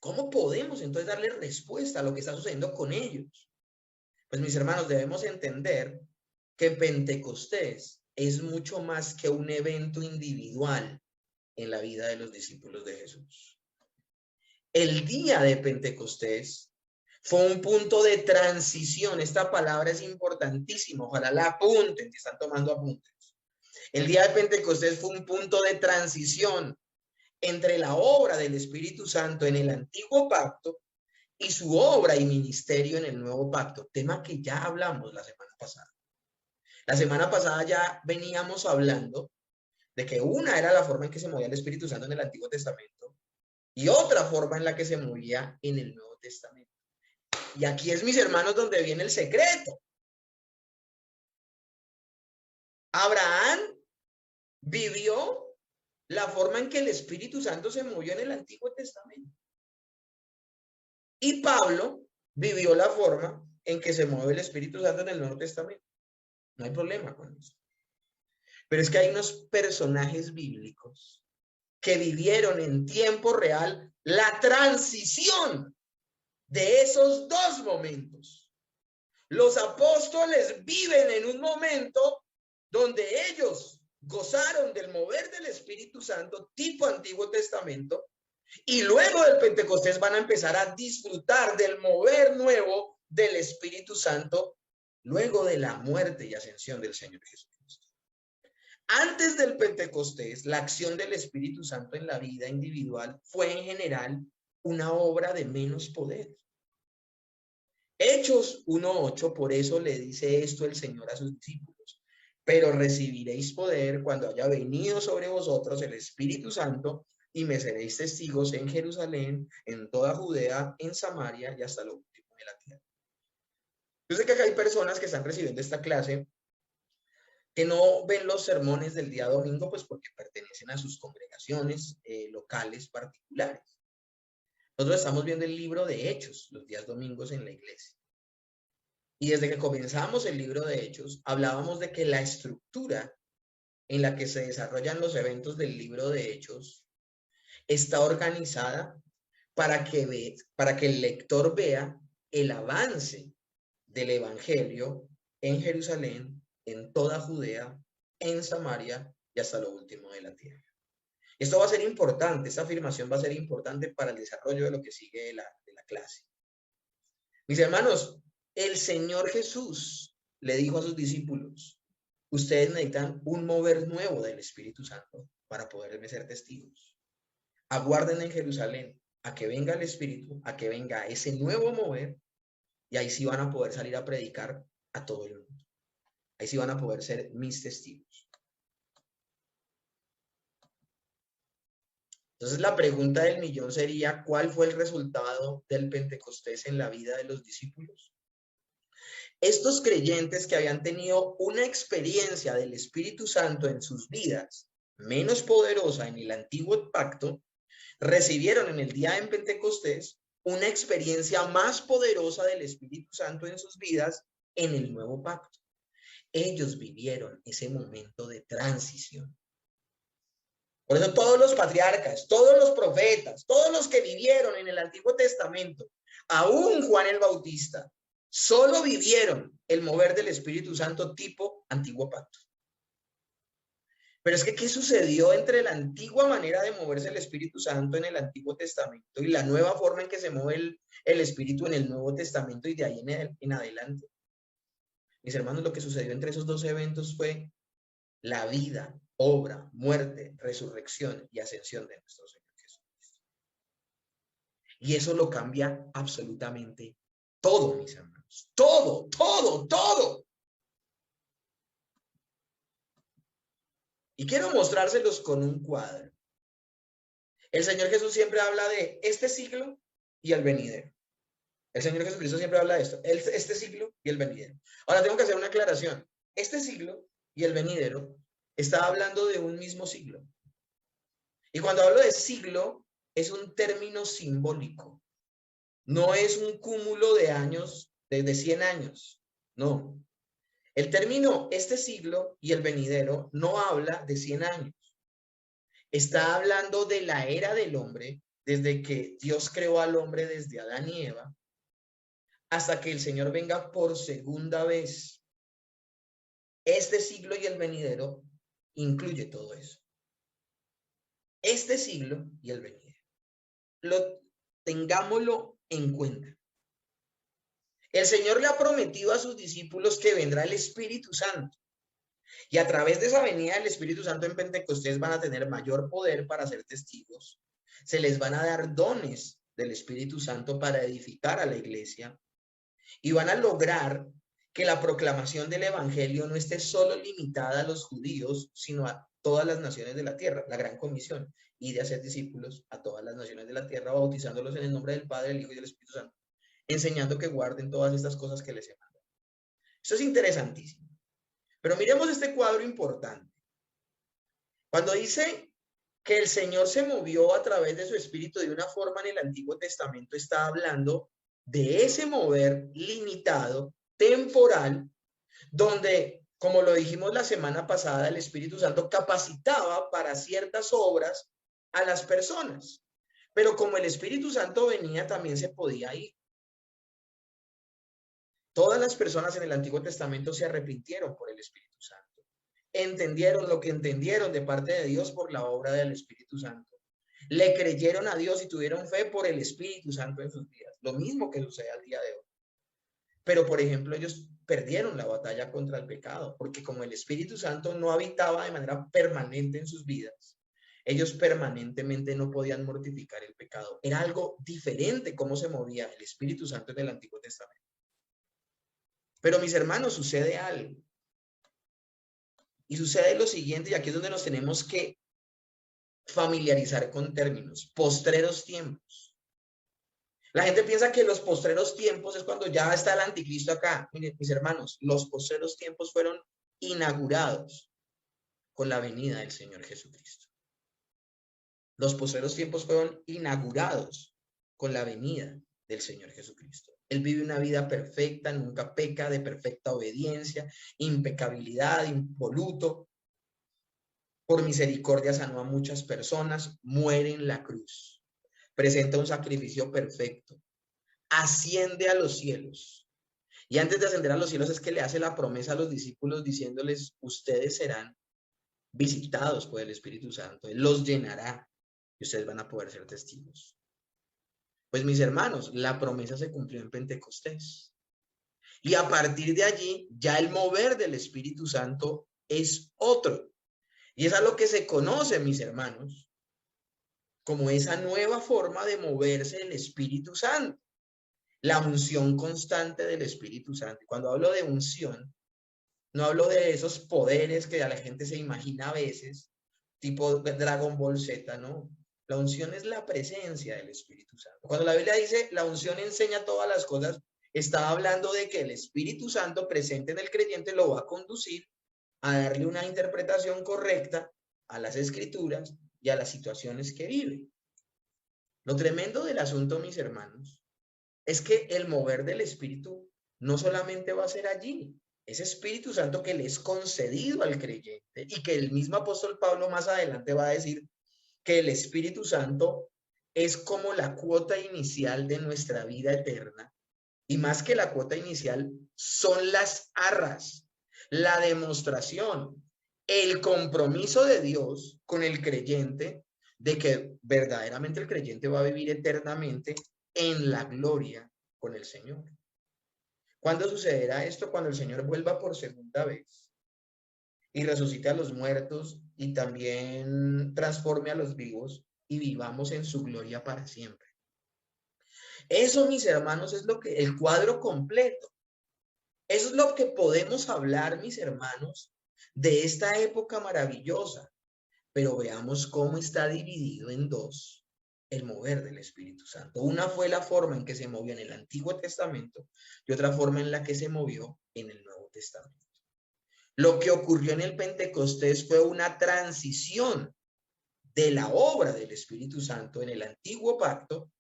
¿Cómo podemos entonces darle respuesta a lo que está sucediendo con ellos? Pues mis hermanos, debemos entender que Pentecostés es mucho más que un evento individual en la vida de los discípulos de Jesús. El día de Pentecostés fue un punto de transición. Esta palabra es importantísima. Ojalá la apunten si están tomando apuntes. El día de Pentecostés fue un punto de transición entre la obra del Espíritu Santo en el antiguo pacto y su obra y ministerio en el nuevo pacto, tema que ya hablamos la semana pasada. La semana pasada ya veníamos hablando de que una era la forma en que se movía el Espíritu Santo en el Antiguo Testamento y otra forma en la que se movía en el Nuevo Testamento. Y aquí es, mis hermanos, donde viene el secreto. Abraham vivió la forma en que el Espíritu Santo se movió en el Antiguo Testamento. Y Pablo vivió la forma en que se mueve el Espíritu Santo en el Nuevo Testamento. No hay problema con eso. Pero es que hay unos personajes bíblicos que vivieron en tiempo real la transición de esos dos momentos. Los apóstoles viven en un momento donde ellos gozaron del mover del Espíritu Santo tipo Antiguo Testamento, y luego del Pentecostés van a empezar a disfrutar del mover nuevo del Espíritu Santo luego de la muerte y ascensión del Señor Jesucristo. Antes del Pentecostés, la acción del Espíritu Santo en la vida individual fue en general una obra de menos poder. Hechos 1:8, por eso le dice esto el Señor a sus discípulos: pero recibiréis poder cuando haya venido sobre vosotros el Espíritu Santo, y me seréis testigos en Jerusalén, en toda Judea, en Samaria y hasta lo último de la tierra. Yo sé que acá hay personas que están recibiendo esta clase que no ven los sermones del día domingo, pues porque pertenecen a sus congregaciones locales particulares. Nosotros estamos viendo el libro de Hechos los días domingos en la iglesia. Y desde que comenzamos el libro de Hechos, hablábamos de que la estructura en la que se desarrollan los eventos del libro de Hechos está organizada para que el lector vea el avance del evangelio en Jerusalén, en toda Judea, en Samaria y hasta lo último de la tierra. Esto va a ser importante, esta afirmación va a ser importante para el desarrollo de lo que sigue de la clase. Mis hermanos, el Señor Jesús le dijo a sus discípulos: ustedes necesitan un mover nuevo del Espíritu Santo para poderme ser testigos. Aguarden en Jerusalén a que venga el Espíritu, a que venga ese nuevo mover, y ahí sí van a poder salir a predicar a todo el mundo. Ahí sí van a poder ser mis testigos. Entonces la pregunta del millón sería: ¿cuál fue el resultado del Pentecostés en la vida de los discípulos? Estos creyentes que habían tenido una experiencia del Espíritu Santo en sus vidas menos poderosa en el antiguo pacto, recibieron en el día de Pentecostés una experiencia más poderosa del Espíritu Santo en sus vidas en el nuevo pacto. Ellos vivieron ese momento de transición. Por eso todos los patriarcas, todos los profetas, todos los que vivieron en el Antiguo Testamento, aún Juan el Bautista, solo vivieron el mover del Espíritu Santo tipo Antiguo Pacto. Pero es que, ¿qué sucedió entre la antigua manera de moverse el Espíritu Santo en el Antiguo Testamento y la nueva forma en que se mueve el Espíritu en el Nuevo Testamento y de ahí en adelante? Mis hermanos, lo que sucedió entre esos dos eventos fue la vida, obra, muerte, resurrección y ascensión de nuestro Señor Jesucristo. Y eso lo cambia absolutamente todo, mis hermanos. Todo, todo, todo. Y quiero mostrárselos con un cuadro. El Señor Jesús siempre habla de este siglo y el venidero. El Señor Jesucristo siempre habla de esto, este siglo y el venidero. Ahora tengo que hacer una aclaración. Este siglo y el venidero está hablando de un mismo siglo. Y cuando hablo de siglo, es un término simbólico. No es un cúmulo de años, de 100 años. No. El término este siglo y el venidero no habla de 100 años. Está hablando de la era del hombre, desde que Dios creó al hombre desde Adán y Eva, hasta que el Señor venga por segunda vez. Este siglo y el venidero incluye todo eso. Este siglo y el venidero. Tengámoslo en cuenta. El Señor le ha prometido a sus discípulos que vendrá el Espíritu Santo. Y a través de esa venida del Espíritu Santo en Pentecostés van a tener mayor poder para ser testigos. Se les van a dar dones del Espíritu Santo para edificar a la iglesia. Y van a lograr que la proclamación del Evangelio no esté solo limitada a los judíos, sino a todas las naciones de la tierra. La gran comisión, y de hacer discípulos a todas las naciones de la tierra, bautizándolos en el nombre del Padre, del Hijo y del Espíritu Santo, enseñando que guarden todas estas cosas que les he mandado. Esto es interesantísimo. Pero miremos este cuadro importante. Cuando dice que el Señor se movió a través de su espíritu de una forma en el Antiguo Testamento, está hablando de ese mover limitado, temporal, donde, como lo dijimos la semana pasada, el Espíritu Santo capacitaba para ciertas obras a las personas. Pero como el Espíritu Santo venía, también se podía ir. Todas las personas en el Antiguo Testamento se arrepintieron por el Espíritu Santo. Entendieron lo que entendieron de parte de Dios por la obra del Espíritu Santo. Le creyeron a Dios y tuvieron fe por el Espíritu Santo en sus vidas. Lo mismo que sucede al día de hoy. Pero, por ejemplo, ellos perdieron la batalla contra el pecado, porque como el Espíritu Santo no habitaba de manera permanente en sus vidas, ellos permanentemente no podían mortificar el pecado. Era algo diferente cómo se movía el Espíritu Santo en el Antiguo Testamento. Pero, mis hermanos, sucede algo. Y sucede lo siguiente, y aquí es donde nos tenemos que familiarizar con términos: postreros tiempos. La gente piensa que los postreros tiempos es cuando ya está el anticristo acá. Miren, mis hermanos, los postreros tiempos fueron inaugurados con la venida del Señor Jesucristo. Los postreros tiempos fueron inaugurados con la venida del Señor Jesucristo. Él vive una vida perfecta, nunca peca, de perfecta obediencia, impecabilidad, impoluto. Por misericordia sanó a muchas personas, muere en la cruz, presenta un sacrificio perfecto, asciende a los cielos. Y antes de ascender a los cielos es que le hace la promesa a los discípulos diciéndoles: ustedes serán visitados por el Espíritu Santo, Él los llenará y ustedes van a poder ser testigos. Pues, mis hermanos, la promesa se cumplió en Pentecostés. Y a partir de allí, ya el mover del Espíritu Santo es otro. Y es a lo que se conoce, mis hermanos, como esa nueva forma de moverse el Espíritu Santo. La unción constante del Espíritu Santo. Cuando hablo de unción, no hablo de esos poderes que a la gente se imagina a veces, tipo Dragon Ball Z, ¿no? La unción es la presencia del Espíritu Santo. Cuando la Biblia dice la unción enseña todas las cosas, está hablando de que el Espíritu Santo presente en el creyente lo va a conducir a darle una interpretación correcta a las Escrituras y a las situaciones que vive. Lo tremendo del asunto, mis hermanos, es que el mover del Espíritu no solamente va a ser allí, ese Espíritu Santo que le es concedido al creyente, y que el mismo apóstol Pablo más adelante va a decir que el Espíritu Santo es como la cuota inicial de nuestra vida eterna, y más que la cuota inicial, son las arras, la demostración, el compromiso de Dios con el creyente de que verdaderamente el creyente va a vivir eternamente en la gloria con el Señor. ¿Cuándo sucederá esto? Cuando el Señor vuelva por segunda vez y resucite a los muertos y también transforme a los vivos y vivamos en su gloria para siempre. Eso, mis hermanos, es lo que el cuadro completo. Eso es lo que podemos hablar, mis hermanos, de esta época maravillosa. Pero veamos cómo está dividido en dos el mover del Espíritu Santo. Una fue la forma en que se movió en el Antiguo Testamento y otra forma en la que se movió en el Nuevo Testamento. Lo que ocurrió en el Pentecostés fue una transición de la obra del Espíritu Santo en el Antiguo Pacto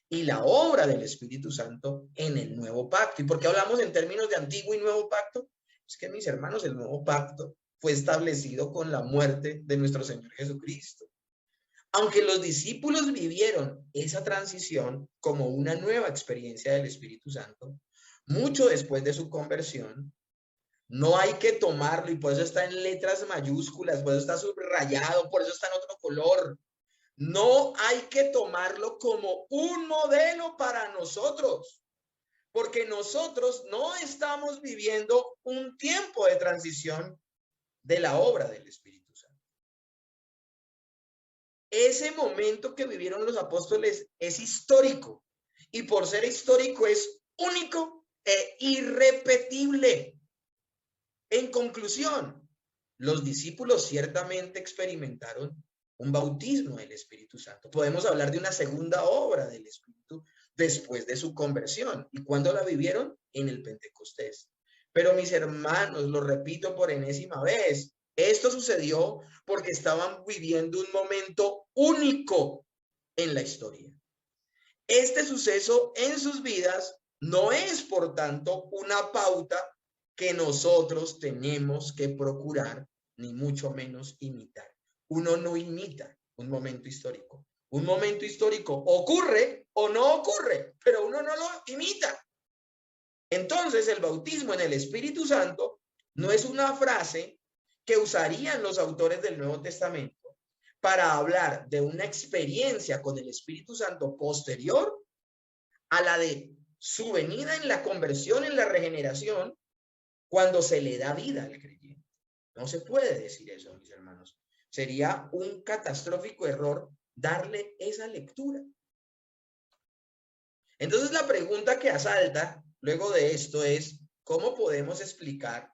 y la obra del Espíritu Santo en el Nuevo Pacto. ¿Y por qué hablamos en términos de Antiguo y Nuevo Pacto? Es que, mis hermanos, el Nuevo Pacto fue establecido con la muerte de nuestro Señor Jesucristo. Aunque los discípulos vivieron esa transición como una nueva experiencia del Espíritu Santo, mucho después de su conversión, no hay que tomarlo, y por eso está en letras mayúsculas, por eso está subrayado, por eso está en otro color. No hay que tomarlo como un modelo para nosotros, porque nosotros no estamos viviendo un tiempo de transición de la obra del Espíritu Santo. Ese momento que vivieron los apóstoles es histórico, y por ser histórico es único e irrepetible. En conclusión, los discípulos ciertamente experimentaron un bautismo del Espíritu Santo. Podemos hablar de una segunda obra del Espíritu después de su conversión. ¿Y cuándo la vivieron? En el Pentecostés. Pero, mis hermanos, lo repito por enésima vez, Esto sucedió porque estaban viviendo un momento único en la historia. Este suceso en sus vidas no es, por tanto, una pauta que nosotros tenemos que procurar, ni mucho menos imitar. Uno no imita un momento histórico. Un momento histórico ocurre o no ocurre, pero uno no lo imita. Entonces, el bautismo en el Espíritu Santo no es una frase que usarían los autores del Nuevo Testamento para hablar de una experiencia con el Espíritu Santo posterior a la de su venida en la conversión, en la regeneración, cuando se le da vida al creyente. No se puede decir eso, mis hermanos. Sería un catastrófico error darle esa lectura. Entonces la pregunta que asalta luego de esto es, ¿cómo podemos explicar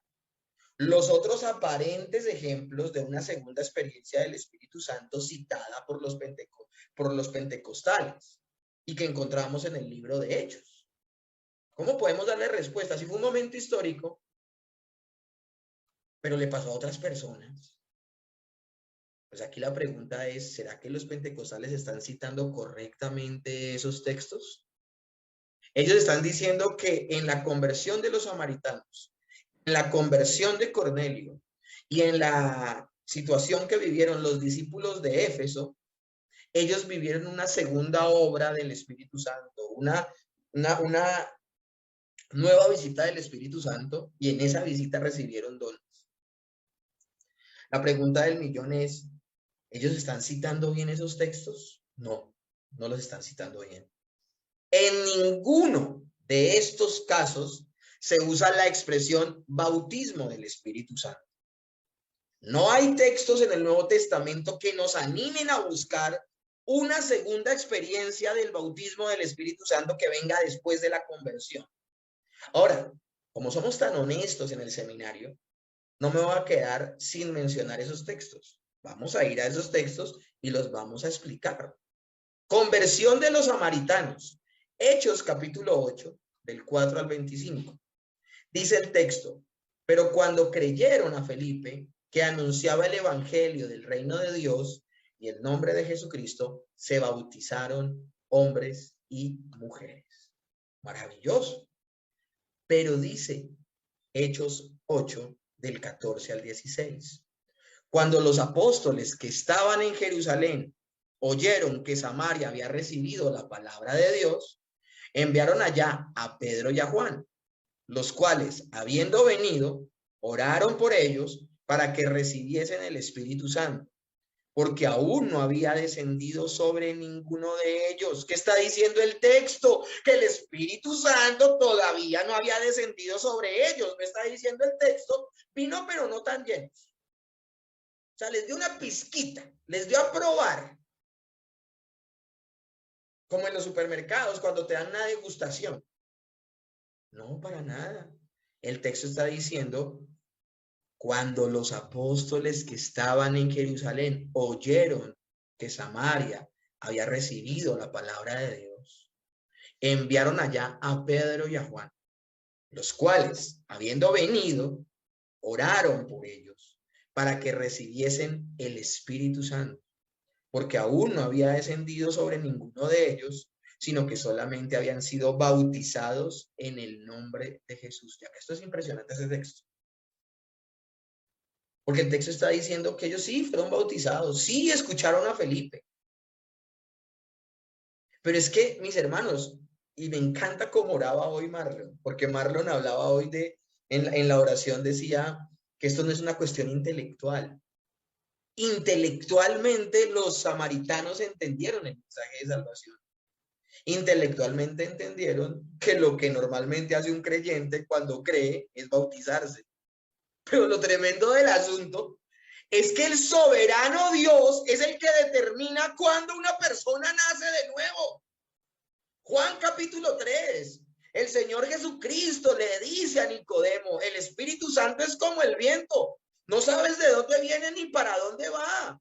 los otros aparentes ejemplos de una segunda experiencia del Espíritu Santo citada por los pentecostales y que encontramos en el libro de Hechos? ¿Cómo podemos darle respuesta? Si fue un momento histórico, pero le pasó a otras personas. Pues aquí la pregunta es, ¿será que los pentecostales están citando correctamente esos textos? Ellos están diciendo que en la conversión de los samaritanos, en la conversión de Cornelio y en la situación que vivieron los discípulos de Éfeso, ellos vivieron una segunda obra del Espíritu Santo, una nueva visita del Espíritu Santo, y en esa visita recibieron dones. La pregunta del millón es, ¿ellos están citando bien esos textos? No, no los están citando bien. En ninguno de estos casos se usa la expresión bautismo del Espíritu Santo. No hay textos en el Nuevo Testamento que nos animen a buscar una segunda experiencia del bautismo del Espíritu Santo que venga después de la conversión. Ahora, como somos tan honestos en el seminario, no me voy a quedar sin mencionar esos textos. Vamos a ir a esos textos y los vamos a explicar. Conversión de los samaritanos. Hechos capítulo 8, del 4 al 25. Dice el texto, pero cuando creyeron a Felipe, que anunciaba el evangelio del reino de Dios y el nombre de Jesucristo, se bautizaron hombres y mujeres. Maravilloso. Pero dice Hechos 8, del 14 al 16. Cuando los apóstoles que estaban en Jerusalén oyeron que Samaria había recibido la palabra de Dios, enviaron allá a Pedro y a Juan, los cuales, habiendo venido, oraron por ellos para que recibiesen el Espíritu Santo, porque aún no había descendido sobre ninguno de ellos. ¿Qué está diciendo el texto? Que el Espíritu Santo todavía no había descendido sobre ellos. Me está diciendo el texto, vino pero no tan llenos. O sea, les dio una pizquita, les dio a probar. Como en los supermercados cuando te dan una degustación. No, para nada. El texto está diciendo, cuando los apóstoles que estaban en Jerusalén oyeron que Samaria había recibido la palabra de Dios, enviaron allá a Pedro y a Juan, los cuales, habiendo venido, oraron por ellos para que recibiesen el Espíritu Santo, porque aún no había descendido sobre ninguno de ellos, sino que solamente habían sido bautizados en el nombre de Jesús. Ya que esto es impresionante ese texto. Porque el texto está diciendo que ellos sí fueron bautizados, sí escucharon a Felipe. Pero es que, mis hermanos, y me encanta cómo oraba hoy Marlon, porque Marlon hablaba hoy en la oración decía que esto no es una cuestión intelectual. Intelectualmente los samaritanos entendieron el mensaje de salvación. Intelectualmente entendieron que lo que normalmente hace un creyente cuando cree es bautizarse. Pero lo tremendo del asunto es que el soberano Dios es el que determina cuándo una persona nace de nuevo. Juan capítulo 3. El Señor Jesucristo le dice a Nicodemo, el Espíritu Santo es como el viento. No sabes de dónde viene ni para dónde va.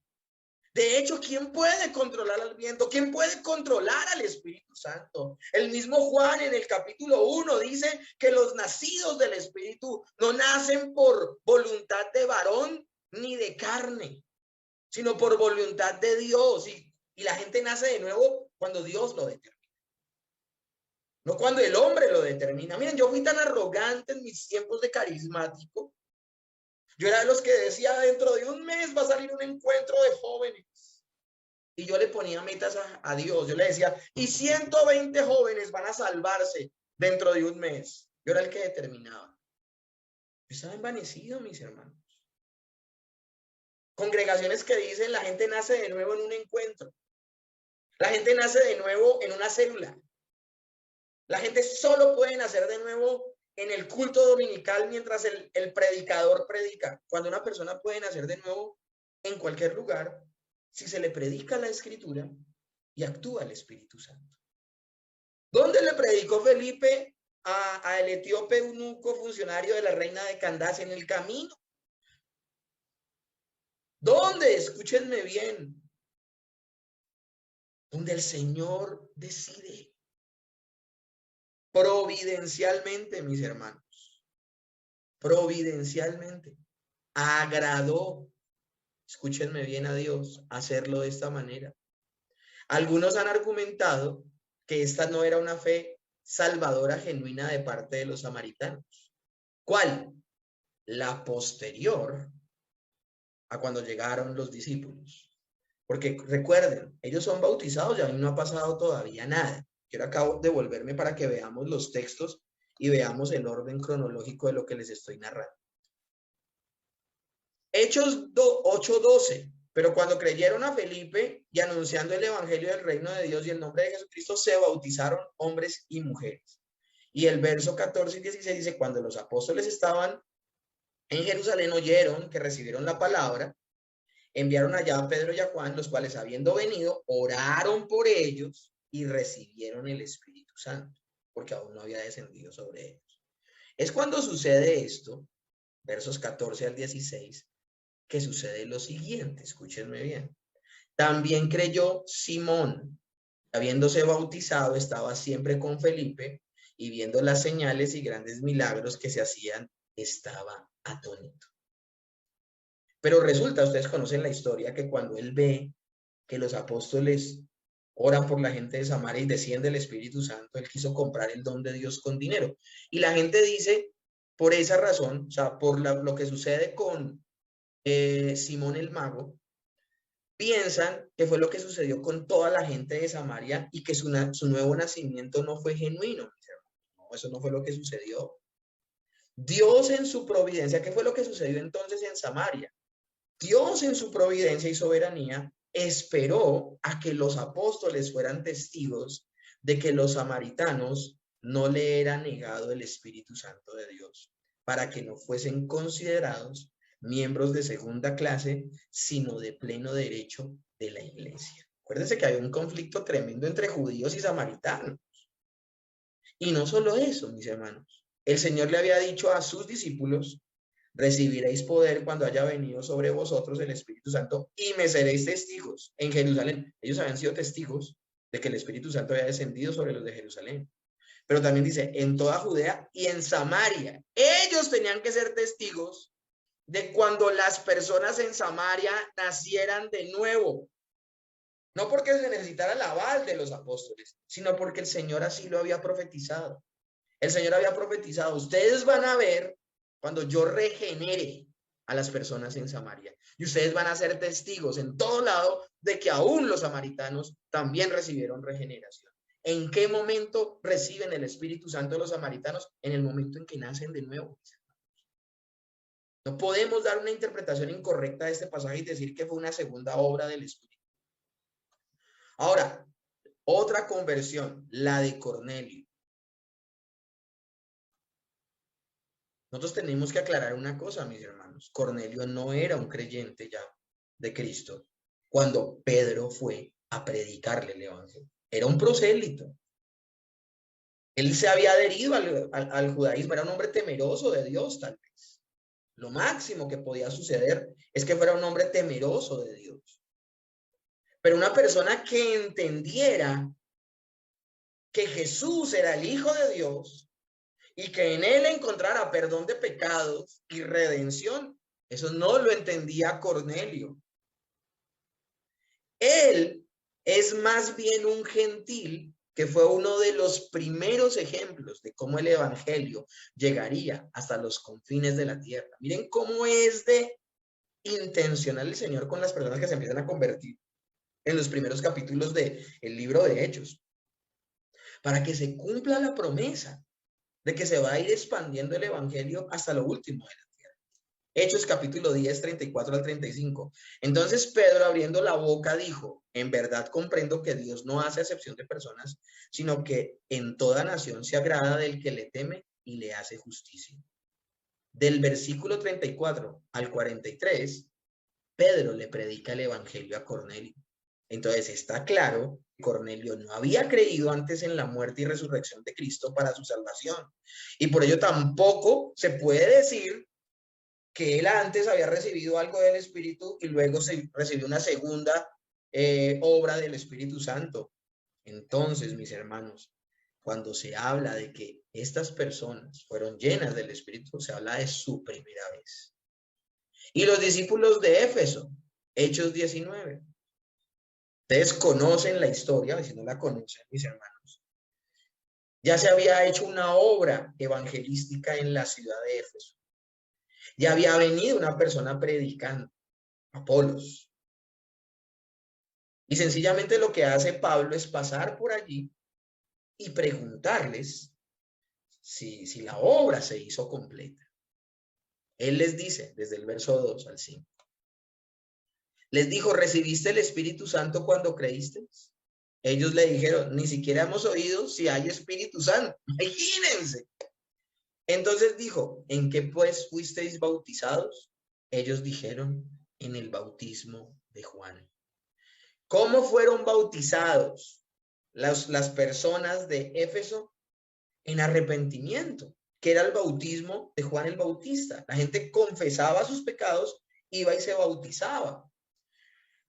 De hecho, ¿quién puede controlar al viento? ¿Quién puede controlar al Espíritu Santo? El mismo Juan en el capítulo 1 dice que los nacidos del Espíritu no nacen por voluntad de varón, ni de carne, sino por voluntad de Dios. Y la gente nace de nuevo cuando Dios lo determina, no cuando el hombre lo determina. Miren, yo fui tan arrogante en mis tiempos de carismático. Yo era de los que decía, dentro de un mes va a salir un encuentro de jóvenes. Y yo le ponía metas a Dios. Yo le decía, y 120 jóvenes van a salvarse dentro de un mes. Yo era el que determinaba. Yo estaba envanecido, mis hermanos. Congregaciones que dicen, la gente nace de nuevo en un encuentro. La gente nace de nuevo en una célula. La gente solo puede nacer de nuevo en el culto dominical mientras el predicador predica. Cuando una persona puede nacer de nuevo en cualquier lugar, si se le predica la escritura y actúa el Espíritu Santo. ¿Dónde le predicó Felipe a el etíope eunuco, funcionario de la reina de Candace? En el camino. ¿Dónde? Escúchenme bien. Donde el Señor decide. Providencialmente, mis hermanos. Providencialmente. Agradó, escúchenme bien, a Dios hacerlo de esta manera. Algunos han argumentado que esta no era una fe salvadora genuina de parte de los samaritanos. ¿Cuál? La posterior a cuando llegaron los discípulos. Porque recuerden, ellos son bautizados y a mí no ha pasado todavía nada. Quiero acabo de volverme para que veamos los textos y veamos el orden cronológico de lo que les estoy narrando. Hechos 8:12. Pero cuando creyeron a Felipe y anunciando el evangelio del reino de Dios y el nombre de Jesucristo, se bautizaron hombres y mujeres. Y el verso 14 y 16 dice, cuando los apóstoles estaban en Jerusalén, oyeron que recibieron la palabra, enviaron allá a Pedro y a Juan, los cuales habiendo venido, oraron por ellos y recibieron el Espíritu Santo, porque aún no había descendido sobre ellos. Es cuando sucede esto, versos 14 al 16, que sucede lo siguiente, escúchenme bien. También creyó Simón, habiéndose bautizado, estaba siempre con Felipe, y viendo las señales y grandes milagros que se hacían, estaba atónito. Pero resulta, ustedes conocen la historia, que cuando él ve que los apóstoles oran por la gente de Samaria y desciende el Espíritu Santo, él quiso comprar el don de Dios con dinero. Y la gente dice, por esa razón, o sea, por lo que sucede con Simón el mago, piensan que fue lo que sucedió con toda la gente de Samaria y que su nuevo nacimiento no fue genuino. No, eso no fue lo que sucedió. Dios en su providencia, ¿qué fue lo que sucedió entonces en Samaria? Dios en su providencia y soberanía esperó a que los apóstoles fueran testigos de que los samaritanos no le era negado el Espíritu Santo de Dios, para que no fuesen considerados miembros de segunda clase, sino de pleno derecho de la iglesia. Acuérdense que había un conflicto tremendo entre judíos y samaritanos. Y no solo eso, mis hermanos. El Señor le había dicho a sus discípulos, recibiréis poder cuando haya venido sobre vosotros el Espíritu Santo y me seréis testigos en Jerusalén. Ellos habían sido testigos de que el Espíritu Santo había descendido sobre los de Jerusalén. Pero también dice, en toda Judea y en Samaria. Ellos tenían que ser testigos de cuando las personas en Samaria nacieran de nuevo. No porque se necesitara el aval de los apóstoles, sino porque el Señor así lo había profetizado. El Señor había profetizado, ustedes van a ver cuando yo regenere a las personas en Samaria. Y ustedes van a ser testigos en todo lado de que aún los samaritanos también recibieron regeneración. ¿En qué momento reciben el Espíritu Santo los samaritanos? En el momento en que nacen de nuevo. No podemos dar una interpretación incorrecta de este pasaje y decir que fue una segunda obra del Espíritu. Ahora, otra conversión, la de Cornelio. Nosotros tenemos que aclarar una cosa, mis hermanos. Cornelio no era un creyente ya de Cristo cuando Pedro fue a predicarle el evangelio. Era un prosélito. Él se había adherido al judaísmo, era un hombre temeroso de Dios, tal vez. Lo máximo que podía suceder es que fuera un hombre temeroso de Dios. Pero una persona que entendiera que Jesús era el Hijo de Dios y que en él encontrara perdón de pecados y redención, Eso no lo entendía Cornelio. Él es más bien un gentil que fue uno de los primeros ejemplos de cómo el evangelio llegaría hasta los confines de la tierra. Miren cómo es de intencional el Señor con las personas que se empiezan a convertir en los primeros capítulos del libro de Hechos, para que se cumpla la promesa de que se va a ir expandiendo el evangelio hasta lo último de la tierra. Hechos capítulo 10, 34 al 35. Entonces Pedro, abriendo la boca, dijo: en verdad comprendo que Dios no hace acepción de personas, sino que en toda nación se agrada del que le teme y le hace justicia. Del versículo 34 al 43, Pedro le predica el evangelio a Cornelio. Entonces está claro que Cornelio no había creído antes en la muerte y resurrección de Cristo para su salvación. Y por ello tampoco se puede decir que él antes había recibido algo del Espíritu y luego se recibió una segunda obra del Espíritu Santo. Entonces, mis hermanos, cuando se habla de que estas personas fueron llenas del Espíritu, se habla de su primera vez. Y los discípulos de Éfeso, Hechos 19. Ustedes conocen la historia, si no la conocen, mis hermanos. Ya se había hecho una obra evangelística en la ciudad de Éfeso. Ya había venido una persona predicando, Apolos. Y sencillamente lo que hace Pablo es pasar por allí y preguntarles si la obra se hizo completa. Él les dice, desde el verso 2 al 5. Les dijo: ¿recibiste el Espíritu Santo cuando creíste? Ellos le dijeron: ni siquiera hemos oído si hay Espíritu Santo. Imagínense. Entonces dijo: ¿en qué pues fuisteis bautizados? Ellos dijeron: en el bautismo de Juan. ¿Cómo fueron bautizados las personas de Éfeso? En arrepentimiento, que era el bautismo de Juan el Bautista. La gente confesaba sus pecados, iba y se bautizaba.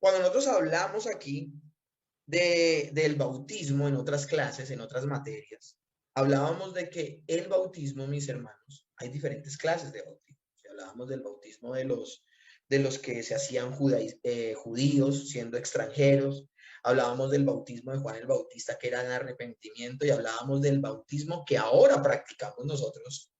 Cuando nosotros hablamos aquí del bautismo en otras clases, en otras materias, hablábamos de que el bautismo, mis hermanos, hay diferentes clases de bautismo. Hablábamos del bautismo de los que se hacían judíos siendo extranjeros. Hablábamos del bautismo de Juan el Bautista, que era en arrepentimiento, y hablábamos del bautismo que ahora practicamos nosotros,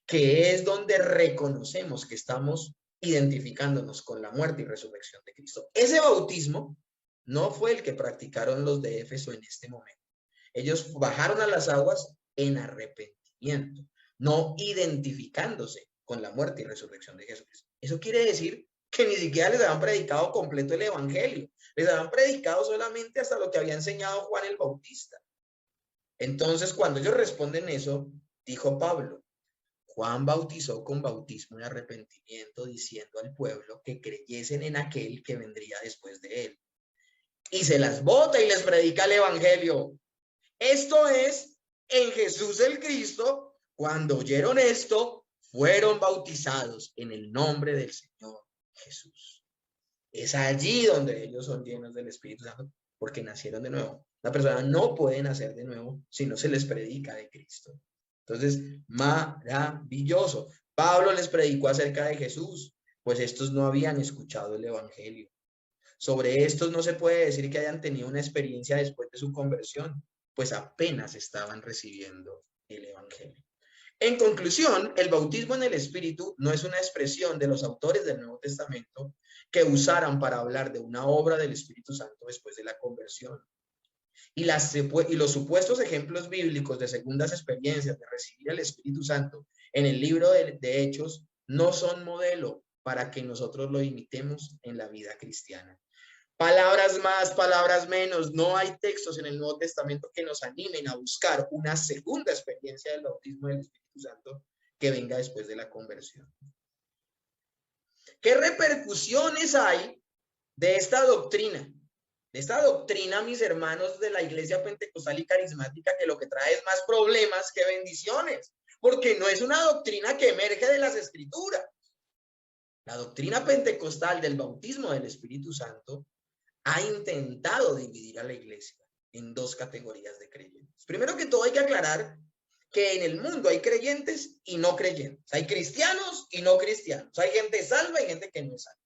que es donde reconocemos que estamos identificándonos con la muerte y resurrección de Cristo. Ese bautismo no fue el que practicaron los de Éfeso en este momento. Ellos bajaron a las aguas en arrepentimiento, no identificándose con la muerte y resurrección de Jesucristo. Eso quiere decir que ni siquiera les habían predicado completo el evangelio. Les habían predicado solamente hasta lo que había enseñado Juan el Bautista. Entonces, cuando ellos responden eso, dijo Pablo: Juan bautizó con bautismo de arrepentimiento, diciendo al pueblo que creyesen en aquel que vendría después de él. Y se las bota y les predica el evangelio. Esto es, en Jesús el Cristo. Cuando oyeron esto, fueron bautizados en el nombre del Señor Jesús. Es allí donde ellos son llenos del Espíritu Santo, porque nacieron de nuevo. La persona no puede nacer de nuevo si no se les predica de Cristo. Entonces, maravilloso. Pablo les predicó acerca de Jesús, pues estos no habían escuchado el evangelio. Sobre estos no se puede decir que hayan tenido una experiencia después de su conversión, pues apenas estaban recibiendo el evangelio. En conclusión, el bautismo en el Espíritu no es una expresión de los autores del Nuevo Testamento que usaran para hablar de una obra del Espíritu Santo después de la conversión. Y los supuestos ejemplos bíblicos de segundas experiencias de recibir el Espíritu Santo en el libro de Hechos no son modelo para que nosotros lo imitemos en la vida cristiana. Palabras más, palabras menos. No hay textos en el Nuevo Testamento que nos animen a buscar una segunda experiencia del bautismo del Espíritu Santo que venga después de la conversión. ¿Qué repercusiones hay de esta doctrina? De esta doctrina, mis hermanos de la Iglesia Pentecostal y Carismática, que lo que trae es más problemas que bendiciones, porque no es una doctrina que emerge de las Escrituras. La doctrina pentecostal del bautismo del Espíritu Santo ha intentado dividir a la iglesia en dos categorías de creyentes. Primero que todo, hay que aclarar que en el mundo hay creyentes y no creyentes, hay cristianos y no cristianos, hay gente salva y gente que no es salva.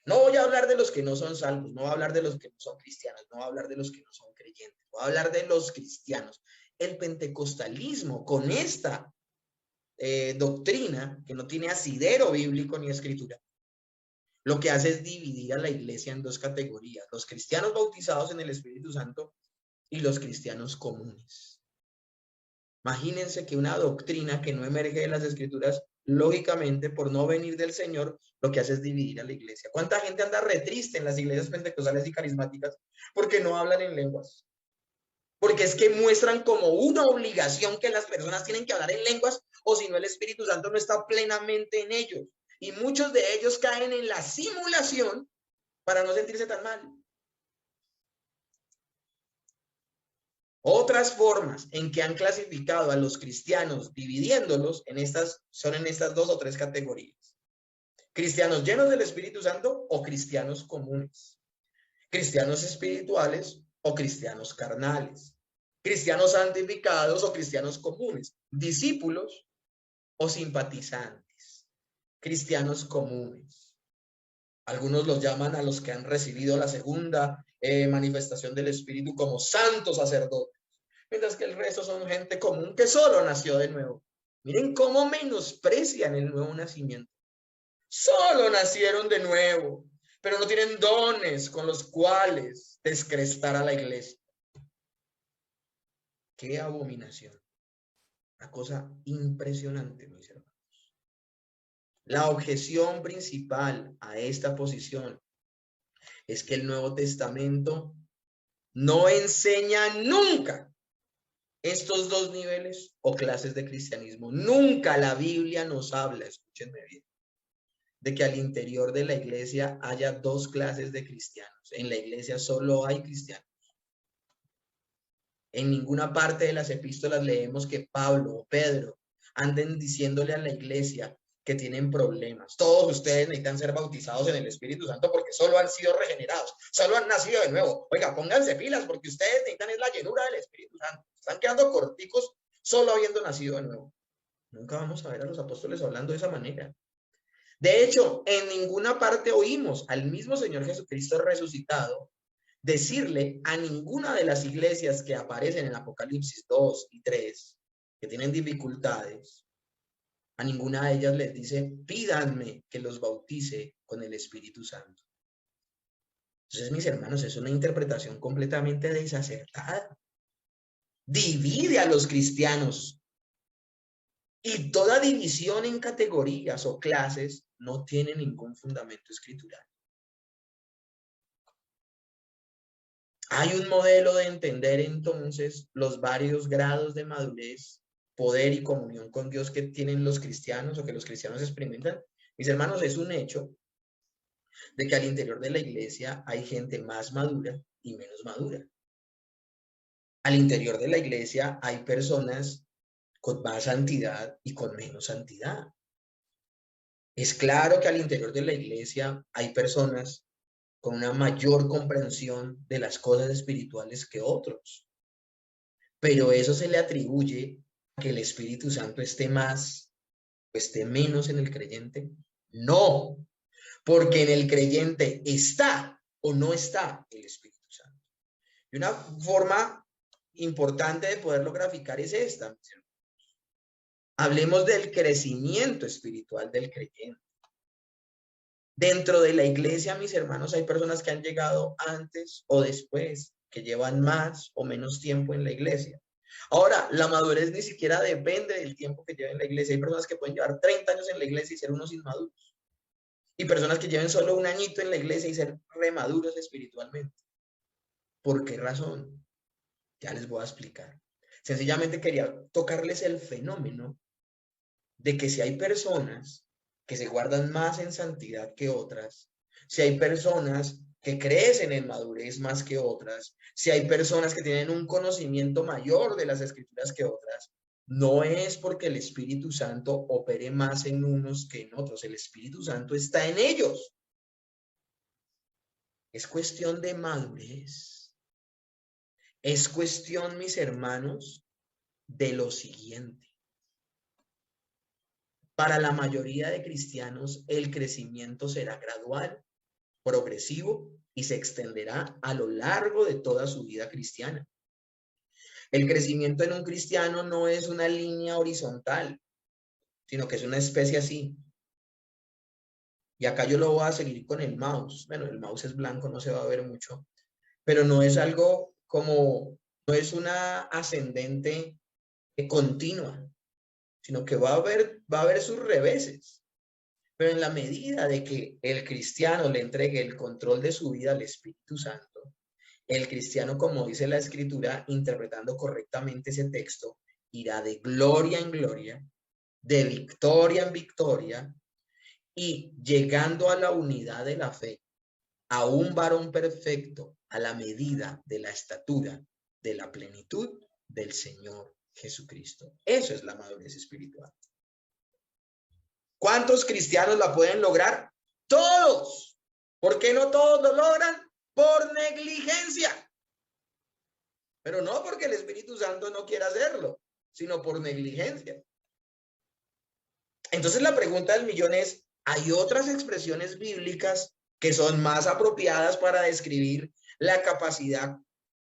No voy a hablar de los que no son salvos, no voy a hablar de los que no son cristianos, no voy a hablar de los que no son creyentes, voy a hablar de los cristianos. El pentecostalismo con esta doctrina que no tiene asidero bíblico ni escritura, lo que hace es dividir a la iglesia en dos categorías: los cristianos bautizados en el Espíritu Santo y los cristianos comunes. Imagínense que una doctrina que no emerge de las escrituras, lógicamente por no venir del Señor, lo que hace es dividir a la iglesia. ¿Cuánta gente anda re triste en las iglesias pentecostales y carismáticas porque no hablan en lenguas? Porque es que muestran como una obligación que las personas tienen que hablar en lenguas, o si no el Espíritu Santo no está plenamente en ellos. Y muchos de ellos caen en la simulación para no sentirse tan mal. Otras formas en que han clasificado a los cristianos, dividiéndolos son en estas dos o tres categorías: cristianos llenos del Espíritu Santo o cristianos comunes, cristianos espirituales o cristianos carnales, cristianos santificados o cristianos comunes, discípulos o simpatizantes, cristianos comunes. Algunos los llaman a los que han recibido la segunda manifestación del Espíritu como santos sacerdotes, mientras que el resto son gente común que solo nació de nuevo. Miren cómo menosprecian el nuevo nacimiento. Solo nacieron de nuevo, pero no tienen dones con los cuales descrestar a la iglesia. ¡Qué abominación! Una cosa impresionante, mis hermanos. La objeción principal a esta posición es que el Nuevo Testamento no enseña nunca estos dos niveles o clases de cristianismo. Nunca la Biblia nos habla, escúchenme bien, de que al interior de la iglesia haya dos clases de cristianos. En la iglesia solo hay cristianos. En ninguna parte de las epístolas leemos que Pablo o Pedro anden diciéndole a la iglesia que tienen problemas. Todos ustedes necesitan ser bautizados en el Espíritu Santo porque solo han sido regenerados, solo han nacido de nuevo. Oiga, pónganse pilas porque ustedes necesitan es la llenura del Espíritu Santo. Están quedando corticos solo habiendo nacido de nuevo. Nunca vamos a ver a los apóstoles hablando de esa manera. De hecho, en ninguna parte oímos al mismo Señor Jesucristo resucitado decirle a ninguna de las iglesias que aparecen en Apocalipsis 2 y 3, que tienen dificultades, a ninguna de ellas les dice: pídanme que los bautice con el Espíritu Santo. Entonces, mis hermanos, es una interpretación completamente desacertada. Divide a los cristianos. Y toda división en categorías o clases no tiene ningún fundamento escritural. Hay un modelo de entender entonces los varios grados de madurez, poder y comunión con Dios que tienen los cristianos o que los cristianos experimentan. Mis hermanos, es un hecho de que al interior de la iglesia hay gente más madura y menos madura. Al interior de la iglesia hay personas con más santidad y con menos santidad. Es claro que al interior de la iglesia hay personas con una mayor comprensión de las cosas espirituales que otros. Pero eso se le atribuye a que el Espíritu Santo esté más o esté menos en el creyente. No, porque en el creyente está o no está el Espíritu Santo. Y una forma importante de poderlo graficar es esta. Hablemos del crecimiento espiritual del creyente. Dentro de la iglesia, mis hermanos, hay personas que han llegado antes o después, que llevan más o menos tiempo en la iglesia. Ahora, la madurez ni siquiera depende del tiempo que lleven en la iglesia. Hay personas que pueden llevar 30 años en la iglesia y ser unos inmaduros. Y personas que lleven solo un añito en la iglesia y ser remaduros espiritualmente. ¿Por qué razón? Ya les voy a explicar. Sencillamente quería tocarles el fenómeno de que si hay personas que se guardan más en santidad que otras, si hay personas que crecen en madurez más que otras, si hay personas que tienen un conocimiento mayor de las escrituras que otras, no es porque el Espíritu Santo opere más en unos que en otros. El Espíritu Santo está en ellos. Es cuestión de madurez. Es cuestión, mis hermanos, de lo siguiente. Para la mayoría de cristianos, el crecimiento será gradual, progresivo y se extenderá a lo largo de toda su vida cristiana. El crecimiento en un cristiano no es una línea horizontal, sino que es una especie así. Y acá yo lo voy a seguir con el mouse. Bueno, el mouse es blanco, no se va a ver mucho, pero no es algo como, no es una ascendente continua, sino que va a haber sus reveses. Pero en la medida de que el cristiano le entregue el control de su vida al Espíritu Santo, el cristiano, como dice la Escritura, interpretando correctamente ese texto, irá de gloria en gloria, de victoria en victoria, y llegando a la unidad de la fe, a un varón perfecto, a la medida de la estatura de la plenitud del Señor Jesucristo. Eso es la madurez espiritual. ¿Cuántos cristianos la pueden lograr? Todos. ¿Por qué no todos lo logran? Por negligencia. Pero no porque el Espíritu Santo no quiera hacerlo, sino por negligencia. Entonces la pregunta del millón es, ¿hay otras expresiones bíblicas que son más apropiadas para describir la capacidad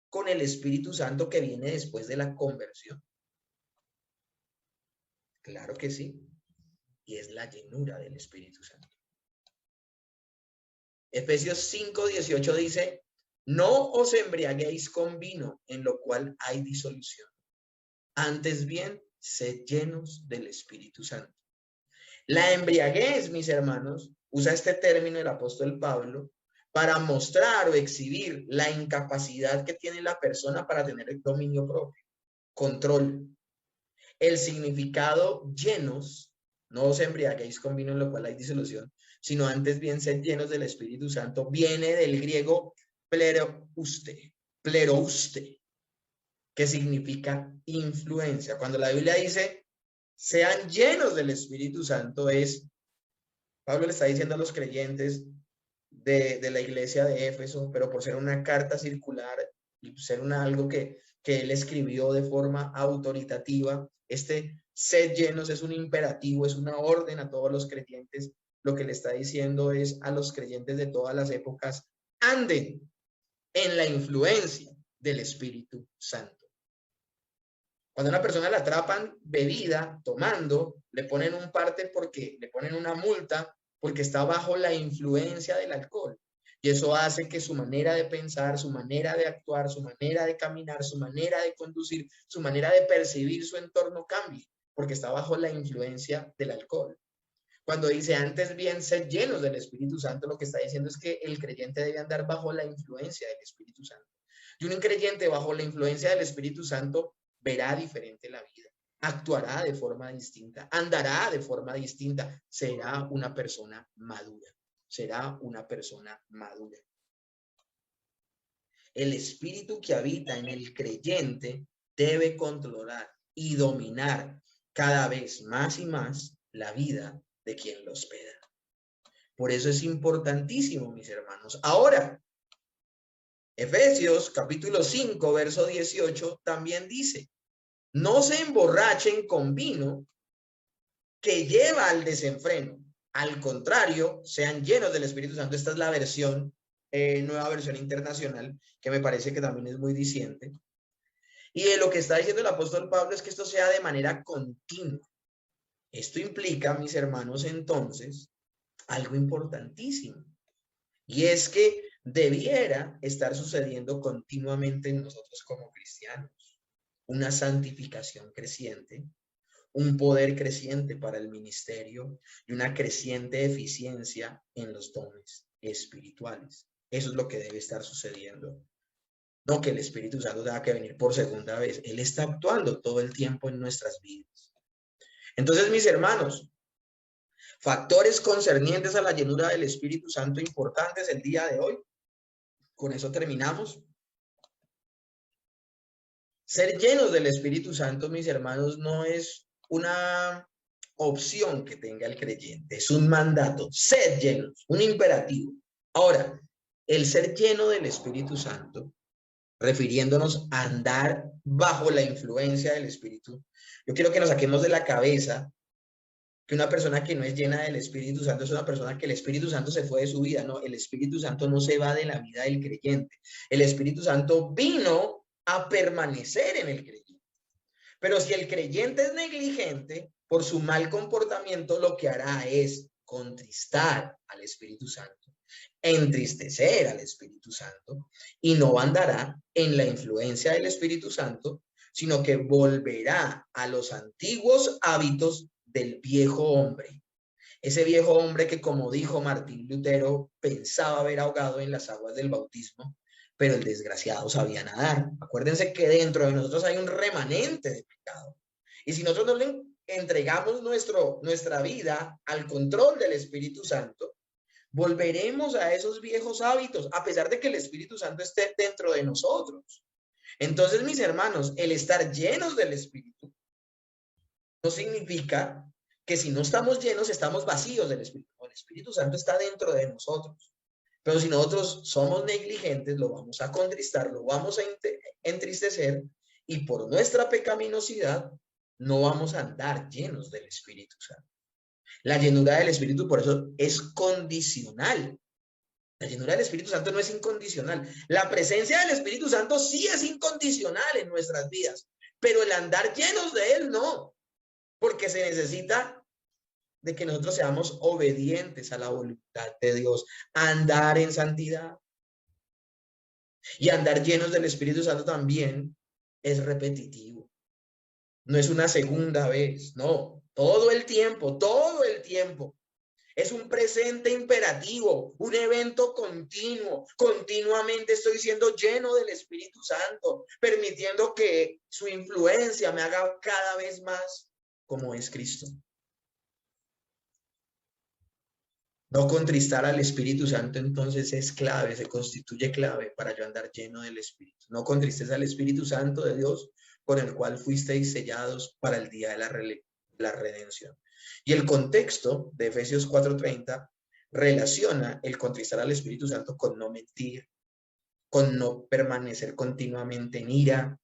con el Espíritu Santo que viene después de la conversión? Claro que sí. Y es la llenura del Espíritu Santo. Efesios 5:18 dice, no os embriaguéis con vino, en lo cual hay disolución. Antes bien, sed llenos del Espíritu Santo. La embriaguez, mis hermanos, usa este término el apóstol Pablo para mostrar o exhibir la incapacidad que tiene la persona para tener el dominio propio, control. El significado llenos, no os embriaguéis con vino en lo cual hay disolución, sino antes bien sed llenos del Espíritu Santo, viene del griego plerouste, que significa influencia. Cuando la Biblia dice sean llenos del Espíritu Santo, Pablo le está diciendo a los creyentes de la iglesia de Éfeso, pero por ser una carta circular y ser algo que él escribió de forma autoritativa, sed llenos es un imperativo, es una orden a todos los creyentes. Lo que le está diciendo es a los creyentes de todas las épocas, anden en la influencia del Espíritu Santo. Cuando a una persona la atrapan bebida, tomando, le ponen un parte porque le ponen una multa porque está bajo la influencia del alcohol. Y eso hace que su manera de pensar, su manera de actuar, su manera de caminar, su manera de conducir, su manera de percibir su entorno cambie, porque está bajo la influencia del alcohol. Cuando dice antes bien sed llenos del Espíritu Santo, lo que está diciendo es que el creyente debe andar bajo la influencia del Espíritu Santo. Y un creyente bajo la influencia del Espíritu Santo verá diferente la vida, actuará de forma distinta, andará de forma distinta, será una persona madura, será una persona madura. El espíritu que habita en el creyente debe controlar y dominar cada vez más y más la vida de quien lo hospeda. Por eso es importantísimo, mis hermanos. Ahora, Efesios capítulo 5, verso 18 también dice, no se emborrachen con vino que lleva al desenfreno. Al contrario, sean llenos del Espíritu Santo. Esta es la versión, nueva versión internacional, que me parece que también es muy diciente. Y lo que está diciendo el apóstol Pablo es que esto sea de manera continua. Esto implica, mis hermanos, entonces, algo importantísimo. Y es que debiera estar sucediendo continuamente en nosotros como cristianos. Una santificación creciente, un poder creciente para el ministerio y una creciente eficiencia en los dones espirituales. Eso es lo que debe estar sucediendo. No que el Espíritu Santo tenga que venir por segunda vez. Él está actuando todo el tiempo en nuestras vidas. Entonces, mis hermanos, factores concernientes a la llenura del Espíritu Santo importantes el día de hoy. Con eso terminamos. Ser llenos del Espíritu Santo, mis hermanos, no es una opción que tenga el creyente, es un mandato. Sed llenos, un imperativo. Ahora, el ser lleno del Espíritu Santo refiriéndonos a andar bajo la influencia del Espíritu. Yo quiero que nos saquemos de la cabeza que una persona que no es llena del Espíritu Santo es una persona que el Espíritu Santo se fue de su vida. No, el Espíritu Santo no se va de la vida del creyente. El Espíritu Santo vino a permanecer en el creyente. Pero si el creyente es negligente por su mal comportamiento, lo que hará es contristar al Espíritu Santo, entristecer al Espíritu Santo, y no andará en la influencia del Espíritu Santo, sino que volverá a los antiguos hábitos del viejo hombre. Ese viejo hombre que, como dijo Martín Lutero, pensaba haber ahogado en las aguas del bautismo, pero el desgraciado sabía nadar. Acuérdense que dentro de nosotros hay un remanente de pecado. Y si nosotros no le entregamos nuestra vida al control del Espíritu Santo, volveremos a esos viejos hábitos, a pesar de que el Espíritu Santo esté dentro de nosotros. Entonces, mis hermanos, el estar llenos del Espíritu no significa que si no estamos llenos, estamos vacíos del Espíritu. El Espíritu Santo está dentro de nosotros. Pero si nosotros somos negligentes, lo vamos a contristar, lo vamos a entristecer, y por nuestra pecaminosidad no vamos a andar llenos del Espíritu Santo. La llenura del Espíritu, por eso, es condicional. La llenura del Espíritu Santo no es incondicional. La presencia del Espíritu Santo sí es incondicional en nuestras vidas, pero el andar llenos de Él no, porque se necesita de que nosotros seamos obedientes a la voluntad de Dios, andar en santidad. Y andar llenos del Espíritu Santo también es repetitivo. No es una segunda vez, no, todo el tiempo, todo el tiempo. Es un presente imperativo, un evento continuo. Continuamente estoy siendo lleno del Espíritu Santo, permitiendo que su influencia me haga cada vez más como es Cristo. No contristar al Espíritu Santo entonces es clave, se constituye clave para yo andar lleno del Espíritu. No contristes al Espíritu Santo de Dios, con el cual fuisteis sellados para el día de la redención. Y el contexto de Efesios 4:30 relaciona el contristar al Espíritu Santo con no mentir, con no permanecer continuamente en ira,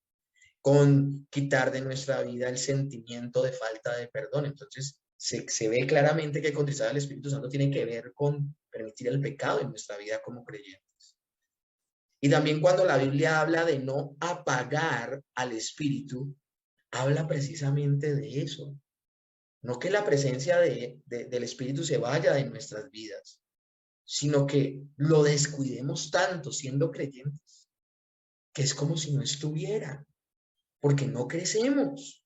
con quitar de nuestra vida el sentimiento de falta de perdón. Entonces, se ve claramente que contristar al Espíritu Santo tiene que ver con permitir el pecado en nuestra vida como creyentes. Y también cuando la Biblia habla de no apagar al Espíritu, habla precisamente de eso. No que la presencia del Espíritu se vaya de nuestras vidas, sino que lo descuidemos tanto siendo creyentes, que es como si no estuviera, porque no crecemos.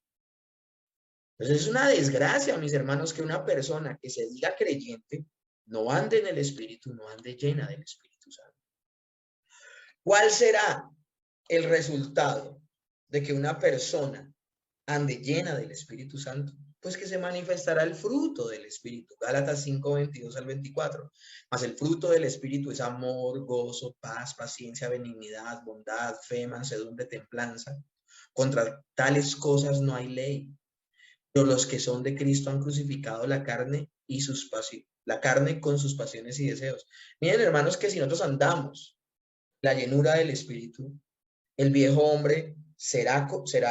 Entonces es una desgracia, mis hermanos, que una persona que se diga creyente no ande en el Espíritu, no ande llena del Espíritu Santo. ¿Cuál será el resultado de que una persona ande llena del Espíritu Santo? Pues que se manifestará el fruto del Espíritu. Gálatas 5:22 al 24. Mas el fruto del Espíritu es amor, gozo, paz, paciencia, benignidad, bondad, fe, mansedumbre, templanza. Contra tales cosas no hay ley. Pero los que son de Cristo han crucificado la carne con sus pasiones y deseos. Miren, hermanos, que si nosotros andamos la llenura del Espíritu, el viejo hombre será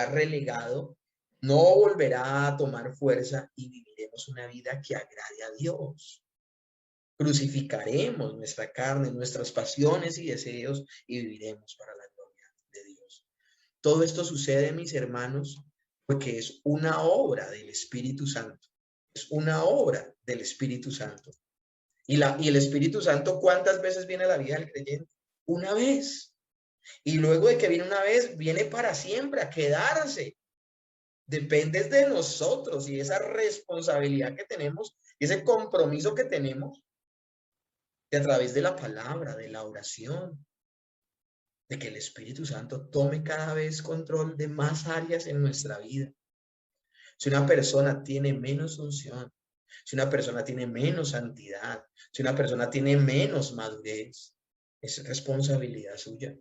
relegado, no volverá a tomar fuerza y viviremos una vida que agrade a Dios. Crucificaremos nuestra carne, nuestras pasiones y deseos, y viviremos para la gloria de Dios. Todo esto sucede, mis hermanos, porque es una obra del Espíritu Santo. Es una obra del Espíritu Santo. Y el Espíritu Santo, ¿cuántas veces viene a la vida del creyente? Una vez. Y luego de que viene una vez, viene para siempre a quedarse. Depende de nosotros y esa responsabilidad que tenemos y ese compromiso que tenemos de a través de la palabra, de la oración, de que el Espíritu Santo tome cada vez control de más áreas en nuestra vida. Si una persona tiene menos unción, si una persona tiene menos santidad, si una persona tiene menos madurez, es responsabilidad suya.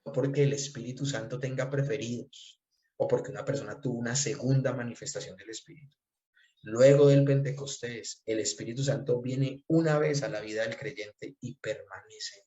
No porque el Espíritu Santo tenga preferidos o porque una persona tuvo una segunda manifestación del Espíritu. Luego del Pentecostés, el Espíritu Santo viene una vez a la vida del creyente y permanece.